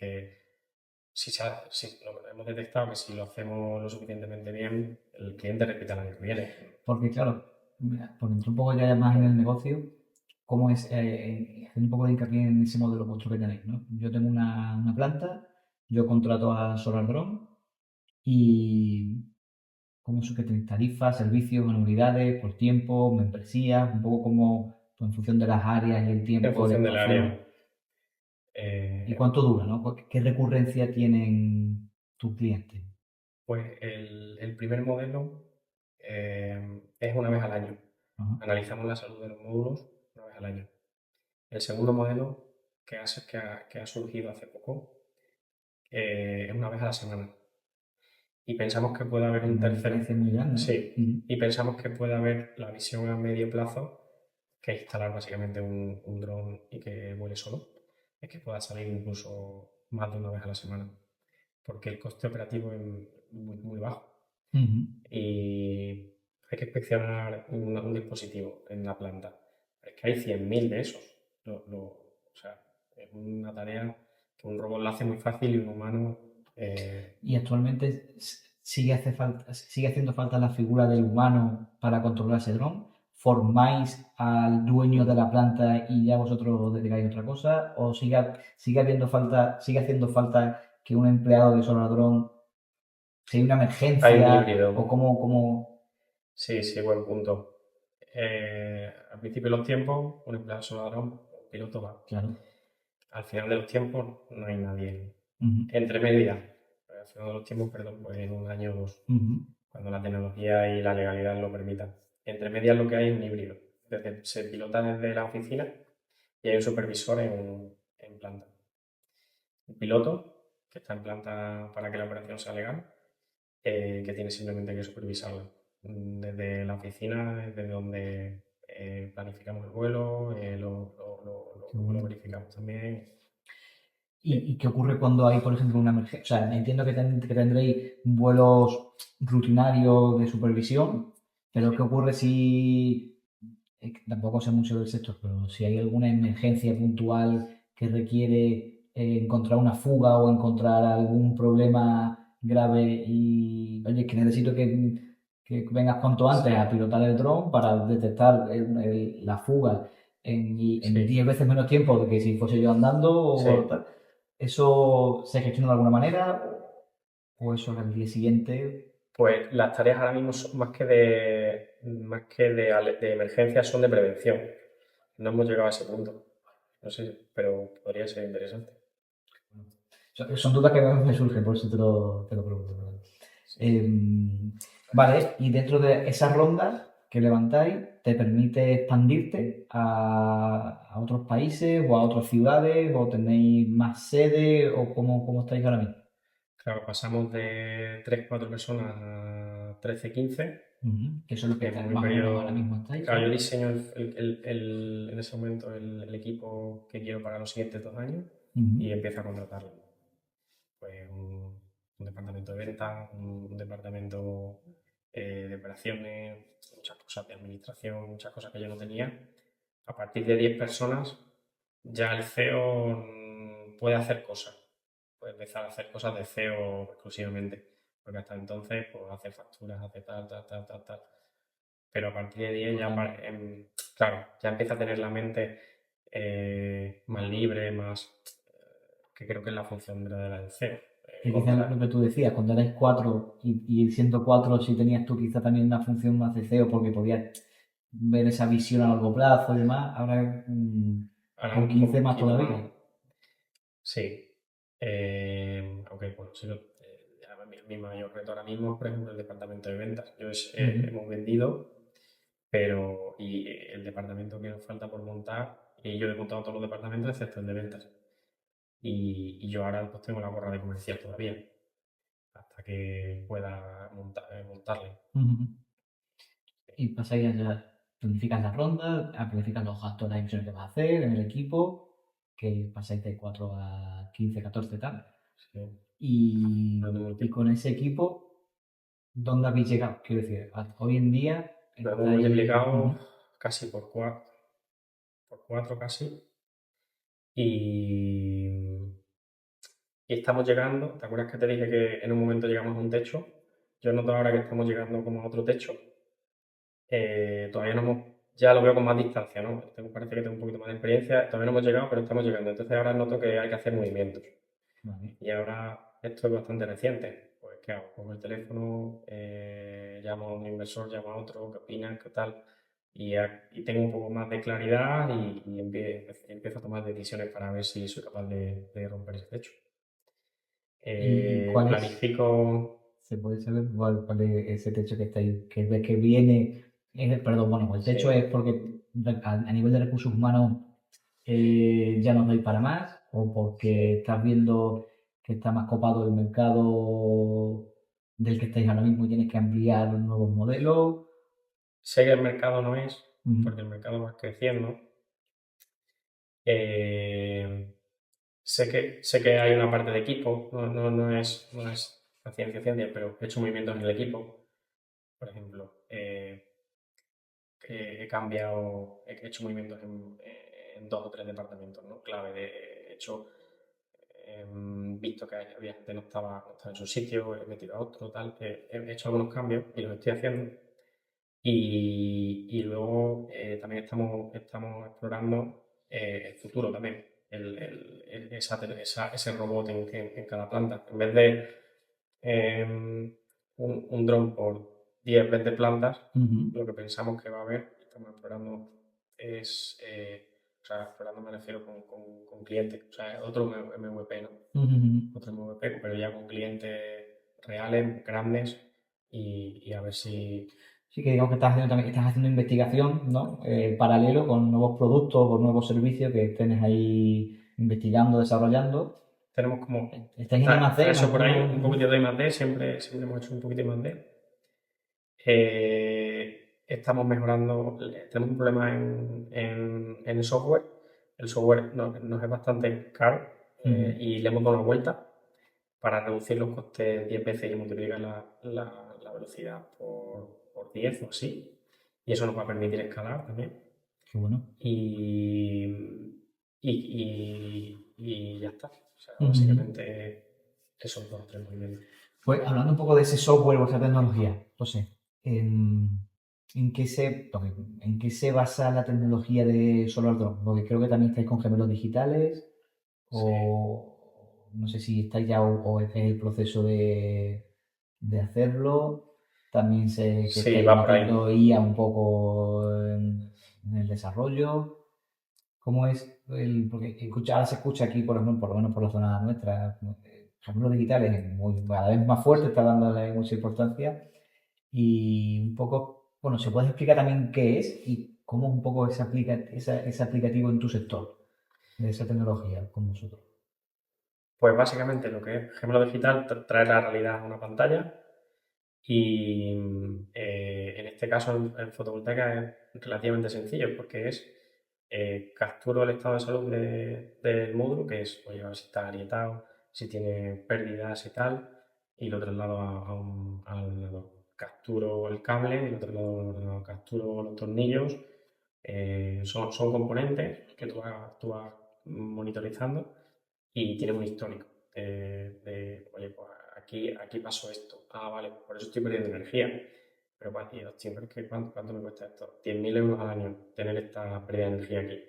hemos detectado que si lo hacemos lo suficientemente bien, el cliente repite el año que viene. Porque claro, mira, por dentro un poco ya más en el negocio, cómo es, hacer un poco de hincapié en ese modelo vuestro que tenéis, ¿no? Yo tengo una planta, yo contrato a SolarDrone y cómo es que tenéis tarifas, servicios, anualidades, por tiempo, membresías, un poco como pues, en función de las áreas y el tiempo. En función del área. ¿Y cuánto dura, no? ¿Qué recurrencia tienen tus clientes? Pues el primer modelo es una vez al año. Analizamos la salud de los módulos una vez al año. El segundo modelo que ha surgido hace poco es una vez a la semana. y pensamos que puede haber un Me tercer... parece muy grande, ¿no? Sí, y pensamos que puede haber la visión a medio plazo, que es instalar básicamente un dron y que vuele solo, es que pueda salir incluso más de una vez a la semana, porque el coste operativo es muy bajo. Y hay que inspeccionar un dispositivo en la planta. Es que hay 100.000 de esos. O sea, es una tarea que un robot la hace muy fácil y un humano... Y actualmente sigue haciendo falta la figura del humano para controlar ese dron. ¿Formáis al dueño de la planta y ya vosotros os dedicáis a otra cosa? ¿O sigue haciendo falta que un empleado de Solar Drone, si hay una Hay un emergencia híbrido. o cómo... Sí, buen punto. Al principio de los tiempos, un empleado solar, un piloto va. Claro. Al final de los tiempos no hay nadie. Ujú. Entre medias, al final de los tiempos, perdón, pues en un año o dos, cuando la tecnología y la legalidad lo permitan. Entre medias lo que hay es un híbrido. Se pilota desde la oficina y hay un supervisor en planta. Un piloto que está en planta para que la operación sea legal, que tiene simplemente que supervisarla. Desde la oficina, desde donde planificamos el vuelo, lo verificamos también. ¿Y qué ocurre cuando hay, por ejemplo, una emergencia? O sea, entiendo que tendréis vuelos rutinarios de supervisión, pero ¿qué ocurre si, tampoco sé mucho del sector, pero si hay alguna emergencia puntual que requiere encontrar una fuga o encontrar algún problema grave y, oye, que necesito que vengas cuanto antes a pilotar el dron para detectar la fuga en 10 veces menos tiempo de que si fuese yo andando o tal? ¿Eso se gestiona de alguna manera o eso al día siguiente? Pues las tareas ahora mismo son más que de emergencia, son de prevención. No hemos llegado a ese punto. No sé, pero podría ser interesante. Son dudas que me surgen, por eso te lo pregunto. Vale, y dentro de esas rondas que levantáis, ¿te permite expandirte a otros países o a otras ciudades? ¿O tenéis más sedes? ¿O cómo estáis ahora mismo? Claro, pasamos de 3-4 personas a 13-15. Que eso es lo que En un más o menos ahora periodo... mismo estáis. Claro, yo diseño en ese momento el equipo que quiero para los siguientes 2 años y empiezo a contratarlo. Pues un departamento de ventas, un departamento de operaciones, muchas cosas de administración, muchas cosas que yo no tenía. A partir de 10 personas, ya el CEO puede hacer cosas. Puede empezar a hacer cosas de CEO exclusivamente. Porque hasta entonces, pues hace facturas, hace tal. Pero a partir de 10 ya, claro, ya empieza a tener la mente más libre, más... que creo que es la función de la del CEO. Que quizás lo que tú decías, cuando erais cuatro y siendo cuatro, sí tenías tú quizá también una función más de CEO porque podías ver esa visión a largo plazo y demás. Ahora, Ahora con un 15 más poquito todavía. más. Sí. Aunque, bueno, mi mayor reto ahora mismo es, por ejemplo, el departamento de ventas. Hemos vendido, pero y el departamento que nos falta por montar, y yo he montado todos los departamentos excepto el de ventas. Y yo ahora pues tengo la gorra de comercial todavía, hasta que pueda montarle. Y pasáis ya, planificas las rondas, planificas los gastos, las inversiones que vas a hacer en el equipo, que pasáis de 4 a 15, 14 tal. Sí. Y con ese equipo, ¿dónde habéis llegado? Quiero decir, hoy en día... Lo hemos multiplicado casi por 4 casi. Y estamos llegando, ¿te acuerdas que te dije que en un momento llegamos a un techo? Yo noto ahora que estamos llegando como a otro techo. Todavía no hemos, ya lo veo con más distancia, ¿no? Parece que tengo un poquito más de experiencia, todavía no hemos llegado, pero estamos llegando. Entonces ahora noto que hay que hacer movimientos. Vale. Y ahora esto es bastante reciente. Pues, ¿qué hago? Cojo el teléfono, llamo a un inversor, llamo a otro, ¿qué opinan? ¿Qué tal? Y tengo un poco más de claridad y empiezo a tomar decisiones para ver si soy capaz de romper ese techo. ¿Y cuál planifico... ¿Se puede saber cuál es ese techo que estáis, que viene? Perdón, bueno, el techo es porque a nivel de recursos humanos ya no doy para más, o porque estás viendo que está más copado el mercado del que estáis ahora mismo y tienes que ampliar los nuevos modelos? Sé que el mercado no es, Ujú. porque el mercado va creciendo. Eh, sé que hay una parte de equipo, no es la ciencia, pero he hecho movimientos en el equipo. Por ejemplo, he hecho movimientos en 2 o 3 departamentos, ¿no? Clave. He hecho, visto que había gente que no estaba en su sitio, he metido a otro, tal. He hecho algunos cambios y los estoy haciendo. Y luego también estamos explorando el futuro también, ese robot en cada planta. En vez de un dron por 10, 20 plantas, Ujú. lo que pensamos que va a haber, estamos explorando, o sea, explorando me refiero con clientes, o sea, otro MVP, ¿no? Ujú. Otro MVP, pero ya con clientes reales, grandes, y a ver si... Sí, que digamos que estás haciendo investigación, ¿no? Paralelo con nuevos productos o nuevos servicios que estés ahí investigando, desarrollando. Tenemos como... ¿Estáis en I+D en Eso por ahí, un alguno? poquito de I+D, siempre hemos hecho un poquito de I+D. Estamos mejorando, tenemos un problema en el software. El software nos es bastante caro y le hemos dado una vuelta para reducir los costes 10 veces y multiplicar la velocidad por 10 o así. Y eso nos va a permitir escalar también. Qué bueno. Y ya está. O sea, Ujú. básicamente esos 2 o 3 movimientos. Pues hablando un poco de ese software o esa tecnología, José, ¿en qué se basa la tecnología de SolarDrone? Porque creo que también estáis con gemelos digitales, Sí. o no sé si estáis ya o es el proceso de hacerlo. También sé que Sí, estáis va por ahí. metiendo IA un poco en el desarrollo. ¿Cómo es porque ahora se escucha aquí, por lo menos por la zona nuestra, gemelos digitales es cada vez más fuerte, está dándole mucha importancia. Y un poco, bueno, ¿se puede explicar también qué es y cómo un poco ese aplicativo en tu sector de esa tecnología con vosotros? Pues básicamente lo que es gemelo digital trae la realidad a una pantalla y en este caso en fotovoltaica es relativamente sencillo porque capturo el estado de salud del módulo, que es oye, a ver si está agrietado, si tiene pérdidas y tal, y lo traslado al ordenador. Capturo el cable y lo traslado al ordenador. Capturo los tornillos. Son componentes que tú vas monitorizando y tienen un histórico oye, pues aquí pasó esto. Ah, vale, por eso estoy perdiendo energía. Pero para ti, ¿cuánto me cuesta esto? 10.000 euros al año tener esta pérdida de energía aquí.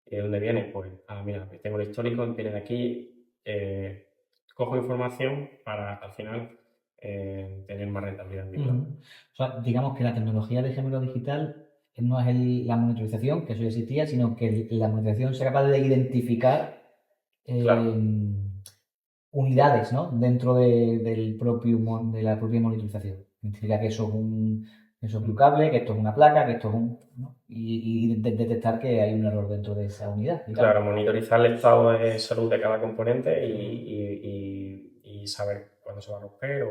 ¿Y de dónde viene? Pues, mira, tengo el histórico, viene de aquí. Cojo información para al final tener más rentabilidad en mi plan. O sea, digamos que la tecnología de gemelo digital no es la monitorización, que eso ya existía, sino que la monitorización sea capaz de identificar Claro. unidades, ¿no? Dentro de la propia monitorización. Significa que eso es un cable, que esto es una placa, que esto es ¿no? Y detectar que hay un error dentro de esa unidad, digamos. Claro, monitorizar el estado de salud de cada componente y saber cuándo se va a romper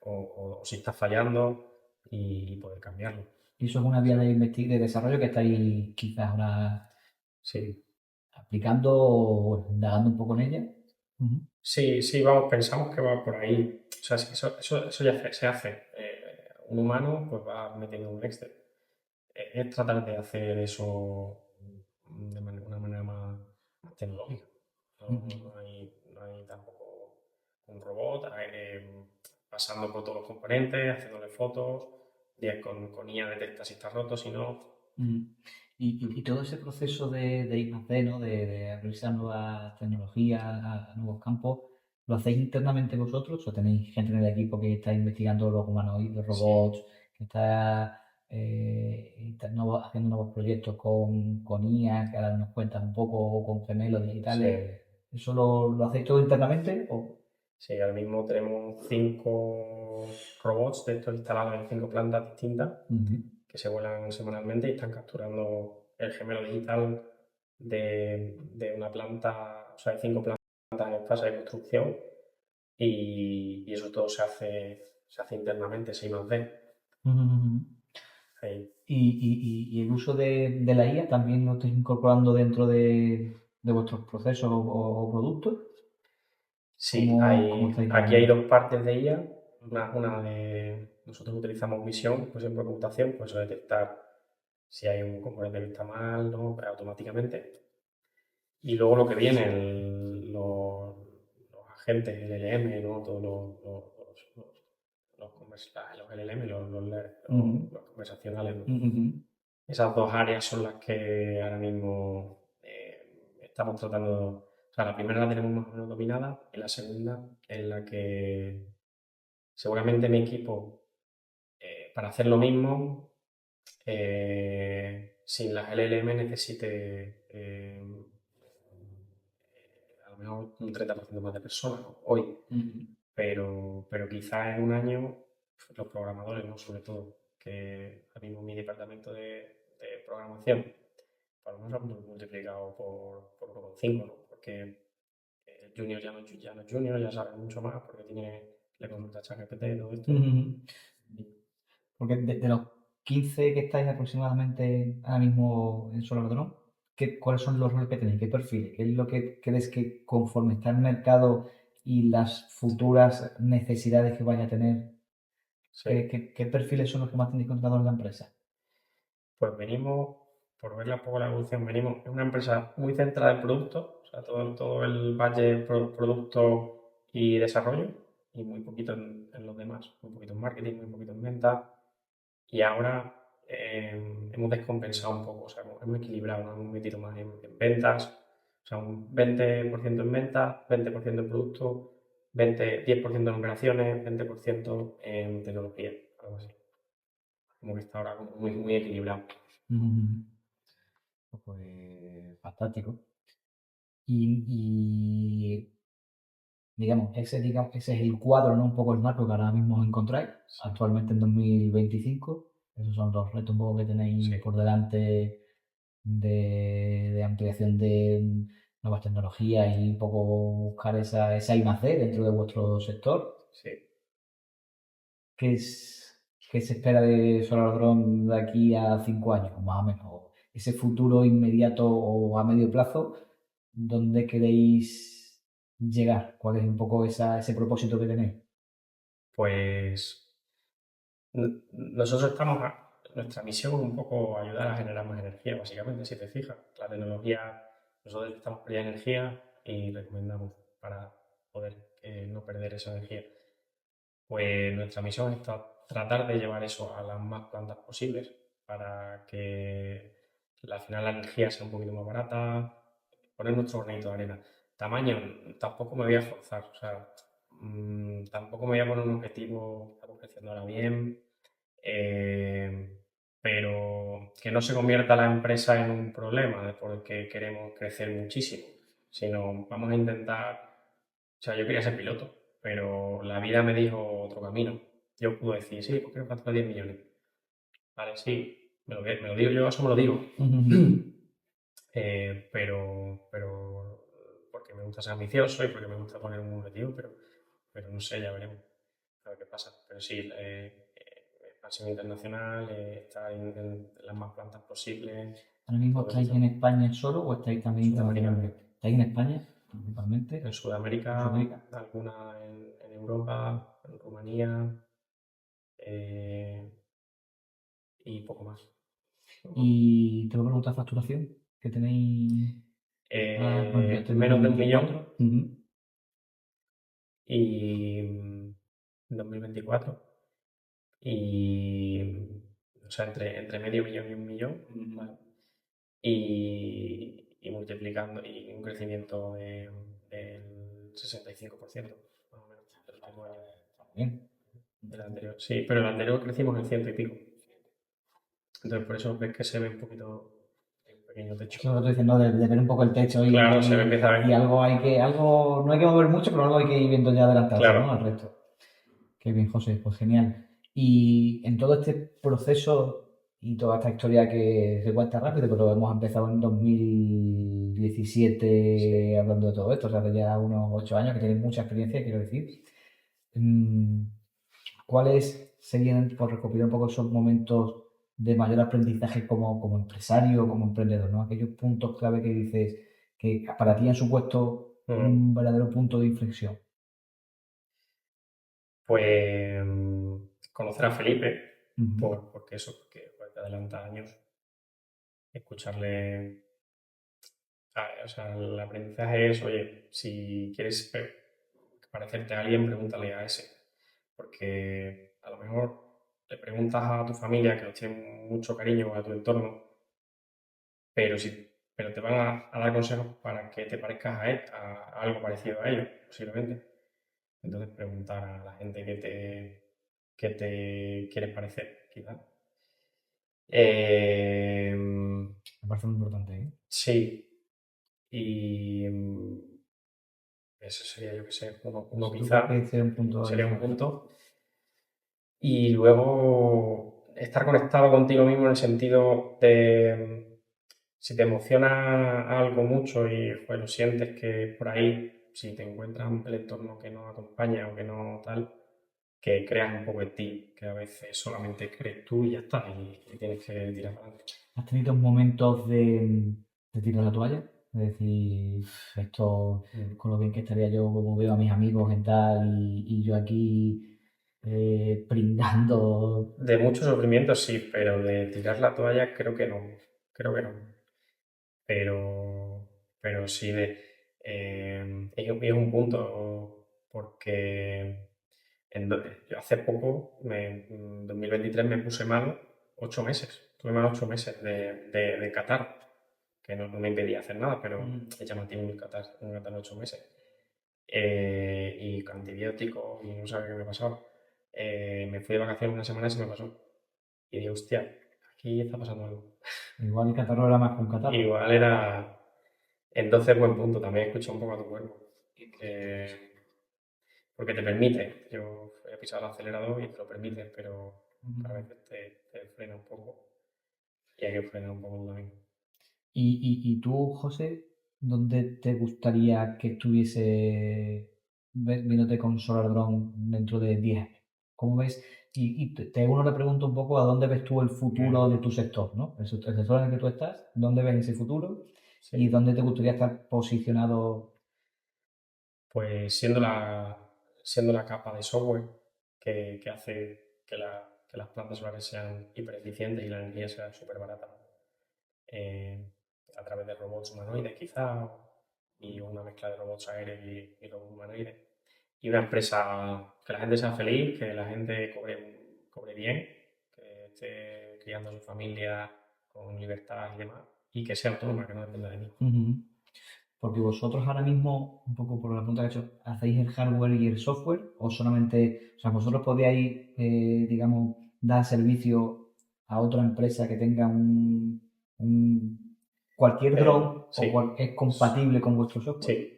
o si está fallando y poder cambiarlo. Y eso es una vía de desarrollo que estáis quizás ahora Sí, aplicando o indagando un poco en ella. Ujú. sí, vamos, pensamos que va por ahí. O sea, sí, eso ya se hace. Un humano pues va metiendo un Excel. Es tratar de hacer eso de una manera más tecnológica. No hay tampoco un robot pasando por todos los componentes, haciéndole fotos, con IA detecta si está roto, si no. Mm. Y todo ese proceso de I+D, ¿no? De abrirse a nuevas tecnologías, a nuevos campos, ¿lo hacéis internamente vosotros o tenéis gente en el equipo que está investigando los humanoides, Sí, robots, que haciendo nuevos proyectos con IA, que ahora nos cuentas un poco, o con gemelos sí, digitales? ¿Eso lo hacéis todo internamente? sí, ahora mismo tenemos 5 robots de estos instalados en 5 plantas distintas Ujú. que se vuelan semanalmente y están capturando el gemelo digital de una planta, o sea, hay 5 plantas en fase de construcción y eso todo se hace se hace internamente, es I+D. Ahí. ¿Y el uso de la IA también lo estáis incorporando dentro de vuestros procesos o productos? Sí, ¿Cómo estáis aquí hay dos partes de IA. Una de, nosotros utilizamos visión, pues en computación, pues detectar si hay un componente que está mal, ¿no? Automáticamente. Y luego lo que viene, los agentes LLM, ¿no? Todos los LLM, los conversacionales, ¿no? Esas dos áreas son las que ahora mismo estamos tratando. O sea, la primera la tenemos más o menos dominada y la segunda es la que seguramente mi equipo, para hacer lo mismo, sin las LLM necesite a lo mejor un 30% más de personas hoy, pero quizás en un año los programadores, ¿no? Sobre todo, que ahora mismo mi departamento de programación, por lo menos lo hemos multiplicado por 1,5, ¿no? Porque el junior ya no es junior, ya sabe mucho más porque le consulta a ChatGPT y todo esto. Porque de los 15 que estáis aproximadamente ahora mismo en SolarDrone, ¿cuáles son los roles que tenéis? ¿Qué perfiles? ¿Qué es lo que crees que conforme está el mercado y las futuras necesidades que vaya a tener, Sí. ¿qué perfiles son los que más tenéis contratados en la empresa? Pues venimos, por ver un poco la evolución, es una empresa muy centrada en productos, o sea, todo el budget producto y desarrollo, y muy poquito en los demás, muy poquito en marketing, muy poquito en venta, y ahora hemos descompensado un poco, o sea, hemos equilibrado, nos hemos metido más en ventas, o sea, un 20% en ventas, 20% en producto, 10% en operaciones, 20% en tecnología, algo así. Como que está ahora como muy equilibrado. Pues fantástico. Y digamos, ese es el cuadro, ¿no? Un poco el marco que ahora mismo os encontráis, actualmente en 2025. Esos son los retos un poco que tenéis por delante de ampliación de nuevas tecnologías y un poco buscar esa I+D dentro de vuestro sector. Sí. ¿Qué se espera de SolarDrone de aquí a 5 años, más o menos? Ese futuro inmediato o a medio plazo, ¿dónde queréis llegar? ¿Cuál es un poco ese propósito que tenéis? Pues nosotros nuestra misión es un poco ayudar a generar más energía, básicamente, si te fijas. La tecnología, nosotros necesitamos perder energía y recomendamos para poder no perder esa energía. Pues nuestra misión es tratar de llevar eso a las más plantas posibles para que al final la energía sea un poquito más barata, poner nuestro granito de arena. Tamaño, tampoco me voy a forzar, o sea, tampoco me voy a poner un objetivo, estamos creciendo ahora bien, pero que no se convierta la empresa en un problema porque queremos crecer muchísimo, sino vamos a intentar, o sea, yo quería ser piloto, pero la vida me dijo otro camino. Yo pude decir, sí, ¿por qué no facturas 10 millones? Vale, sí, me lo digo yo, eso me lo digo. Pero porque me gusta ser ambicioso y porque me gusta poner un objetivo, pero no sé, ya veremos a ver qué pasa. Pero sí, expansión internacional, estar en las más plantas posibles. ¿Ahora mismo estáis en España solo o estáis también internacionalmente? ¿Estáis en España principalmente? En Sudamérica, alguna en Europa, en Rumanía y poco más. Y te voy a preguntar facturación, que tenéis menos de 1 millón. Y en 2024. Y, o sea, entre medio millón y 1 millón. ¿Vale? Y multiplicando, y un crecimiento del 65%, más o menos, el último año. Bien. El anterior, sí, pero el anterior crecimos en 100 y pico. Entonces, por eso ves que se ve un poquito un pequeño techo. Eso es lo que tú dices, ¿no? De ver un poco el techo claro, se empieza a ver. Y algo no hay que mover mucho, pero algo hay que ir viendo ya adelantado, claro, ¿no? Al resto. Qué bien, José, pues genial. Y en todo este proceso y toda esta historia que se cuenta rápido, pero hemos empezado en 2017 hablando de todo esto, o sea, hace ya unos 8 años que tienes mucha experiencia, quiero decir. ¿cuáles serían, por recopilar un poco esos momentos de mayor aprendizaje como empresario, como emprendedor, ¿no? Aquellos puntos clave que dices que para ti han supuesto un verdadero punto de inflexión. Pues conocer a Felipe, Ujú. porque te adelanta años, escucharle. O sea, el aprendizaje es, oye, si quieres parecerte a alguien, pregúntale a ese. Porque a lo mejor le preguntas a tu familia, que los tiene mucho cariño, a tu entorno, pero, pero te van a dar consejos para que te parezcas a él, a algo parecido a ellos, posiblemente. Entonces preguntar a la gente que te quieres parecer, quizás. Me parece muy importante, ¿eh? Sí, y eso sería, yo que sé, uno ¿Tú quizá, crees que ese es un punto sería un adicional? punto. Y luego estar conectado contigo mismo en el sentido de si te emociona algo mucho y pues, lo sientes que por ahí, si te encuentras el entorno que no acompaña o que no tal, que creas un poco en ti, que a veces solamente crees tú y ya está, y tienes que tirar para adelante. ¿Has tenido momentos de tirar la toalla? Es decir, esto, con lo bien que estaría yo, como veo a mis amigos y tal, y yo aquí pringando. De mucho sufrimiento sí, pero de tirar la toalla creo que no. Pero, pero sí, es un punto porque yo hace poco, en 2023, me puse mal 8 meses. Tuve mal 8 meses de catarro, que no me impedía hacer nada, pero ya mantuve un catarro 8 meses. Y con antibióticos, y no sabía qué me pasaba. Me fui de vacaciones una semana y se me pasó. Y dije, hostia, aquí está pasando algo. Igual el catarro era más que un catarro. Igual era. Entonces, buen punto, también escucha un poco a tu cuerpo. Que- porque te permite. Yo he pisado el acelerador y te lo permite, pero a veces te frena un poco. Y hay que frenar un poco también. Y tú, José, ¿dónde te gustaría que estuviese viéndote con Solar Drone dentro de 10 años? ¿Cómo ves? Uno le pregunta un poco a dónde ves tú el futuro de tu sector, ¿no? El sector en el que tú estás, ¿dónde ves ese futuro? Sí. ¿Y dónde te gustaría estar posicionado? Pues siendo la capa de software que hace que las plantas solares sean hiper eficientes y la energía sea súper barata. A través de robots humanoides quizá, y una mezcla de robots aéreos y robots humanoides. Y una empresa que la gente sea feliz, que la gente cobre bien, que esté criando a su familia con libertad y demás, y que sea autónoma, que no dependa de mí. Porque vosotros ahora mismo, un poco por la pregunta que he hecho, ¿hacéis el hardware y el software? ¿O solamente, o sea, vosotros podíais, digamos, dar servicio a otra empresa que tenga cualquier drone Sí, es compatible con vuestro software? sí.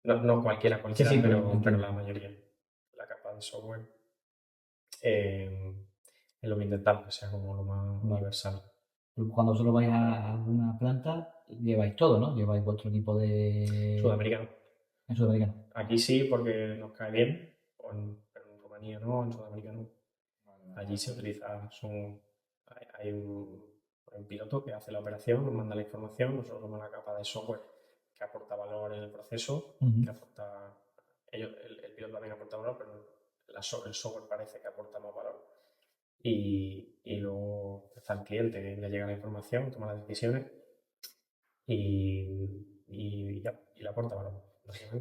No cualquiera, Sí, sí, pero pero entiendo. la mayoría. La capa de software es lo que intentamos, que sea como lo más Vale. universal. Cuando solo vais a una planta, lleváis todo, ¿no? Lleváis vuestro equipo de... Sudamericano. En sudamericano. Aquí sí, porque nos cae bien, pero en Rumanía no, en Sudamérica no. Allí se utiliza, hay un piloto que hace la operación, nos manda la información, nosotros somos la capa de software que aporta valor en el proceso, que aporta, el piloto también aporta valor, pero el software parece que aporta más valor. Y luego está el cliente, que le llega la información, toma las decisiones y le aporta valor.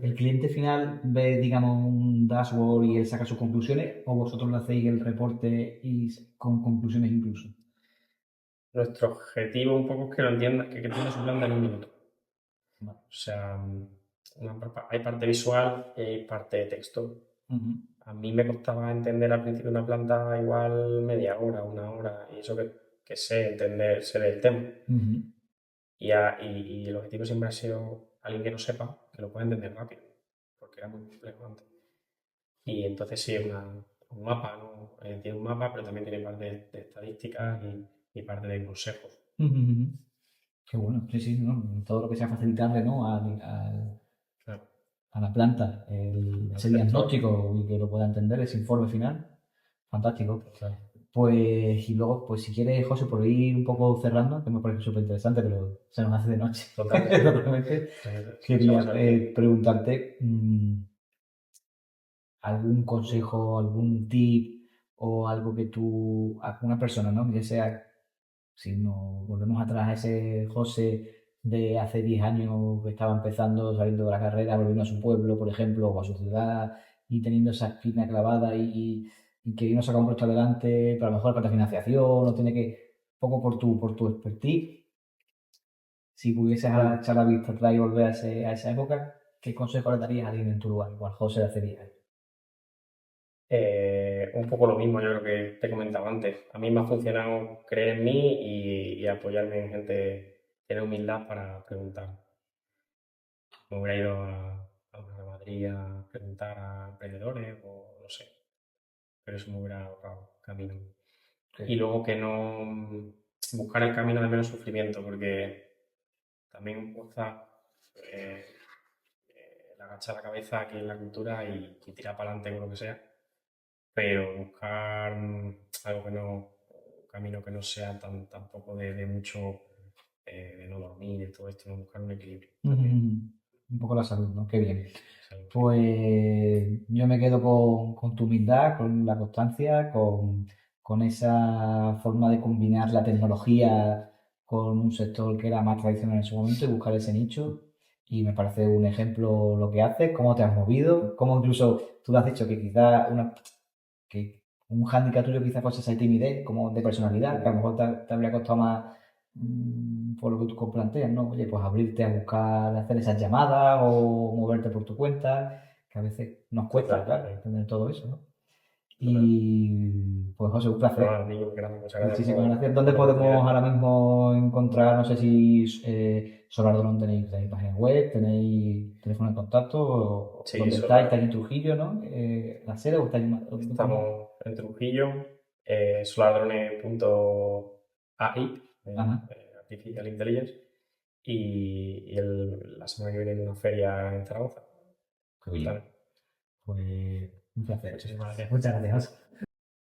¿El cliente final ve, digamos, un dashboard y él saca sus conclusiones o vosotros le hacéis el reporte y con conclusiones incluso? Nuestro objetivo un poco es que lo entienda, que entienda su planta en un minuto. Vale. O sea, hay parte visual y hay parte de texto. A mí me costaba entender al principio una planta igual media hora, una hora, y eso que sé entender, sé del tema. Y el objetivo siempre ha sido alguien que no sepa, que lo pueda entender rápido, porque era muy complejo antes. Y entonces sí, un mapa, ¿no? Tiene un mapa, pero también tiene parte de estadísticas y parte de consejos. Qué bueno, sí, sí, ¿no? Todo lo que sea facilitarle, ¿no? Claro. A la planta ese diagnóstico y que lo pueda entender, ese informe final. Fantástico. Pues, y luego, pues si quieres, José, por ir un poco cerrando, que me parece súper interesante, pero se nos hace de noche. Totalmente. Quería preguntarte algún consejo, algún tip o algo que tú, alguna persona, ¿no? Ya sea, si nos volvemos atrás a ese José de hace 10 años que estaba empezando, saliendo de la carrera, volviendo a su pueblo, por ejemplo, o a su ciudad y teniendo esa espina clavada y queriendo sacar un proyecto adelante, pero a lo mejor falta financiación, o tiene que, poco por tu expertise, si pudieses echar la vista atrás y volver a esa época, ¿qué consejo le darías a alguien en tu lugar, igual José de hace 10 años? Un poco lo mismo, yo creo que te comentaba antes. A mí me ha funcionado creer en mí y apoyarme en gente que tiene humildad para preguntar. Me hubiera ido a una ganadería a preguntar a emprendedores o no sé, pero eso me hubiera ahorrado camino. Y luego que no buscar el camino de menos sufrimiento, porque también cuesta el agachar la cabeza aquí en la cultura y tirar para adelante con lo que sea, pero buscar algo que no, un camino que no sea tampoco de mucho, de no dormir y todo esto, ¿no? Buscar un equilibrio. Un poco la salud, ¿no? Qué bien. Salud. Pues yo me quedo con tu humildad, con la constancia, con esa forma de combinar la tecnología con un sector que era más tradicional en su momento y buscar ese nicho. Y me parece un ejemplo lo que haces, cómo te has movido, cómo incluso tú le has dicho que quizás que un hándicap tuyo quizás fuese esa timidez, como de personalidad, que a lo mejor te habría costado más por lo que tú planteas, ¿no? Oye, pues abrirte a buscar, hacer esas llamadas o moverte por tu cuenta, que a veces nos cuesta, claro, entender todo eso, ¿no? Y pues José, un placer. Muchas gracias. Muchísimas gracias. ¿Dónde podemos ahora mismo encontrar, no sé si Solar Drone tenéis página web, tenéis teléfono de contacto, o Sí, dónde estáis? ¿Estáis en Trujillo, no? ¿La sede o estáis en Estamos en Trujillo, solardrone.ai, Artificial Intelligence, y la semana que viene en una feria en Zaragoza. Qué bien. Pues un placer. Muchísimas gracias. Muchas gracias.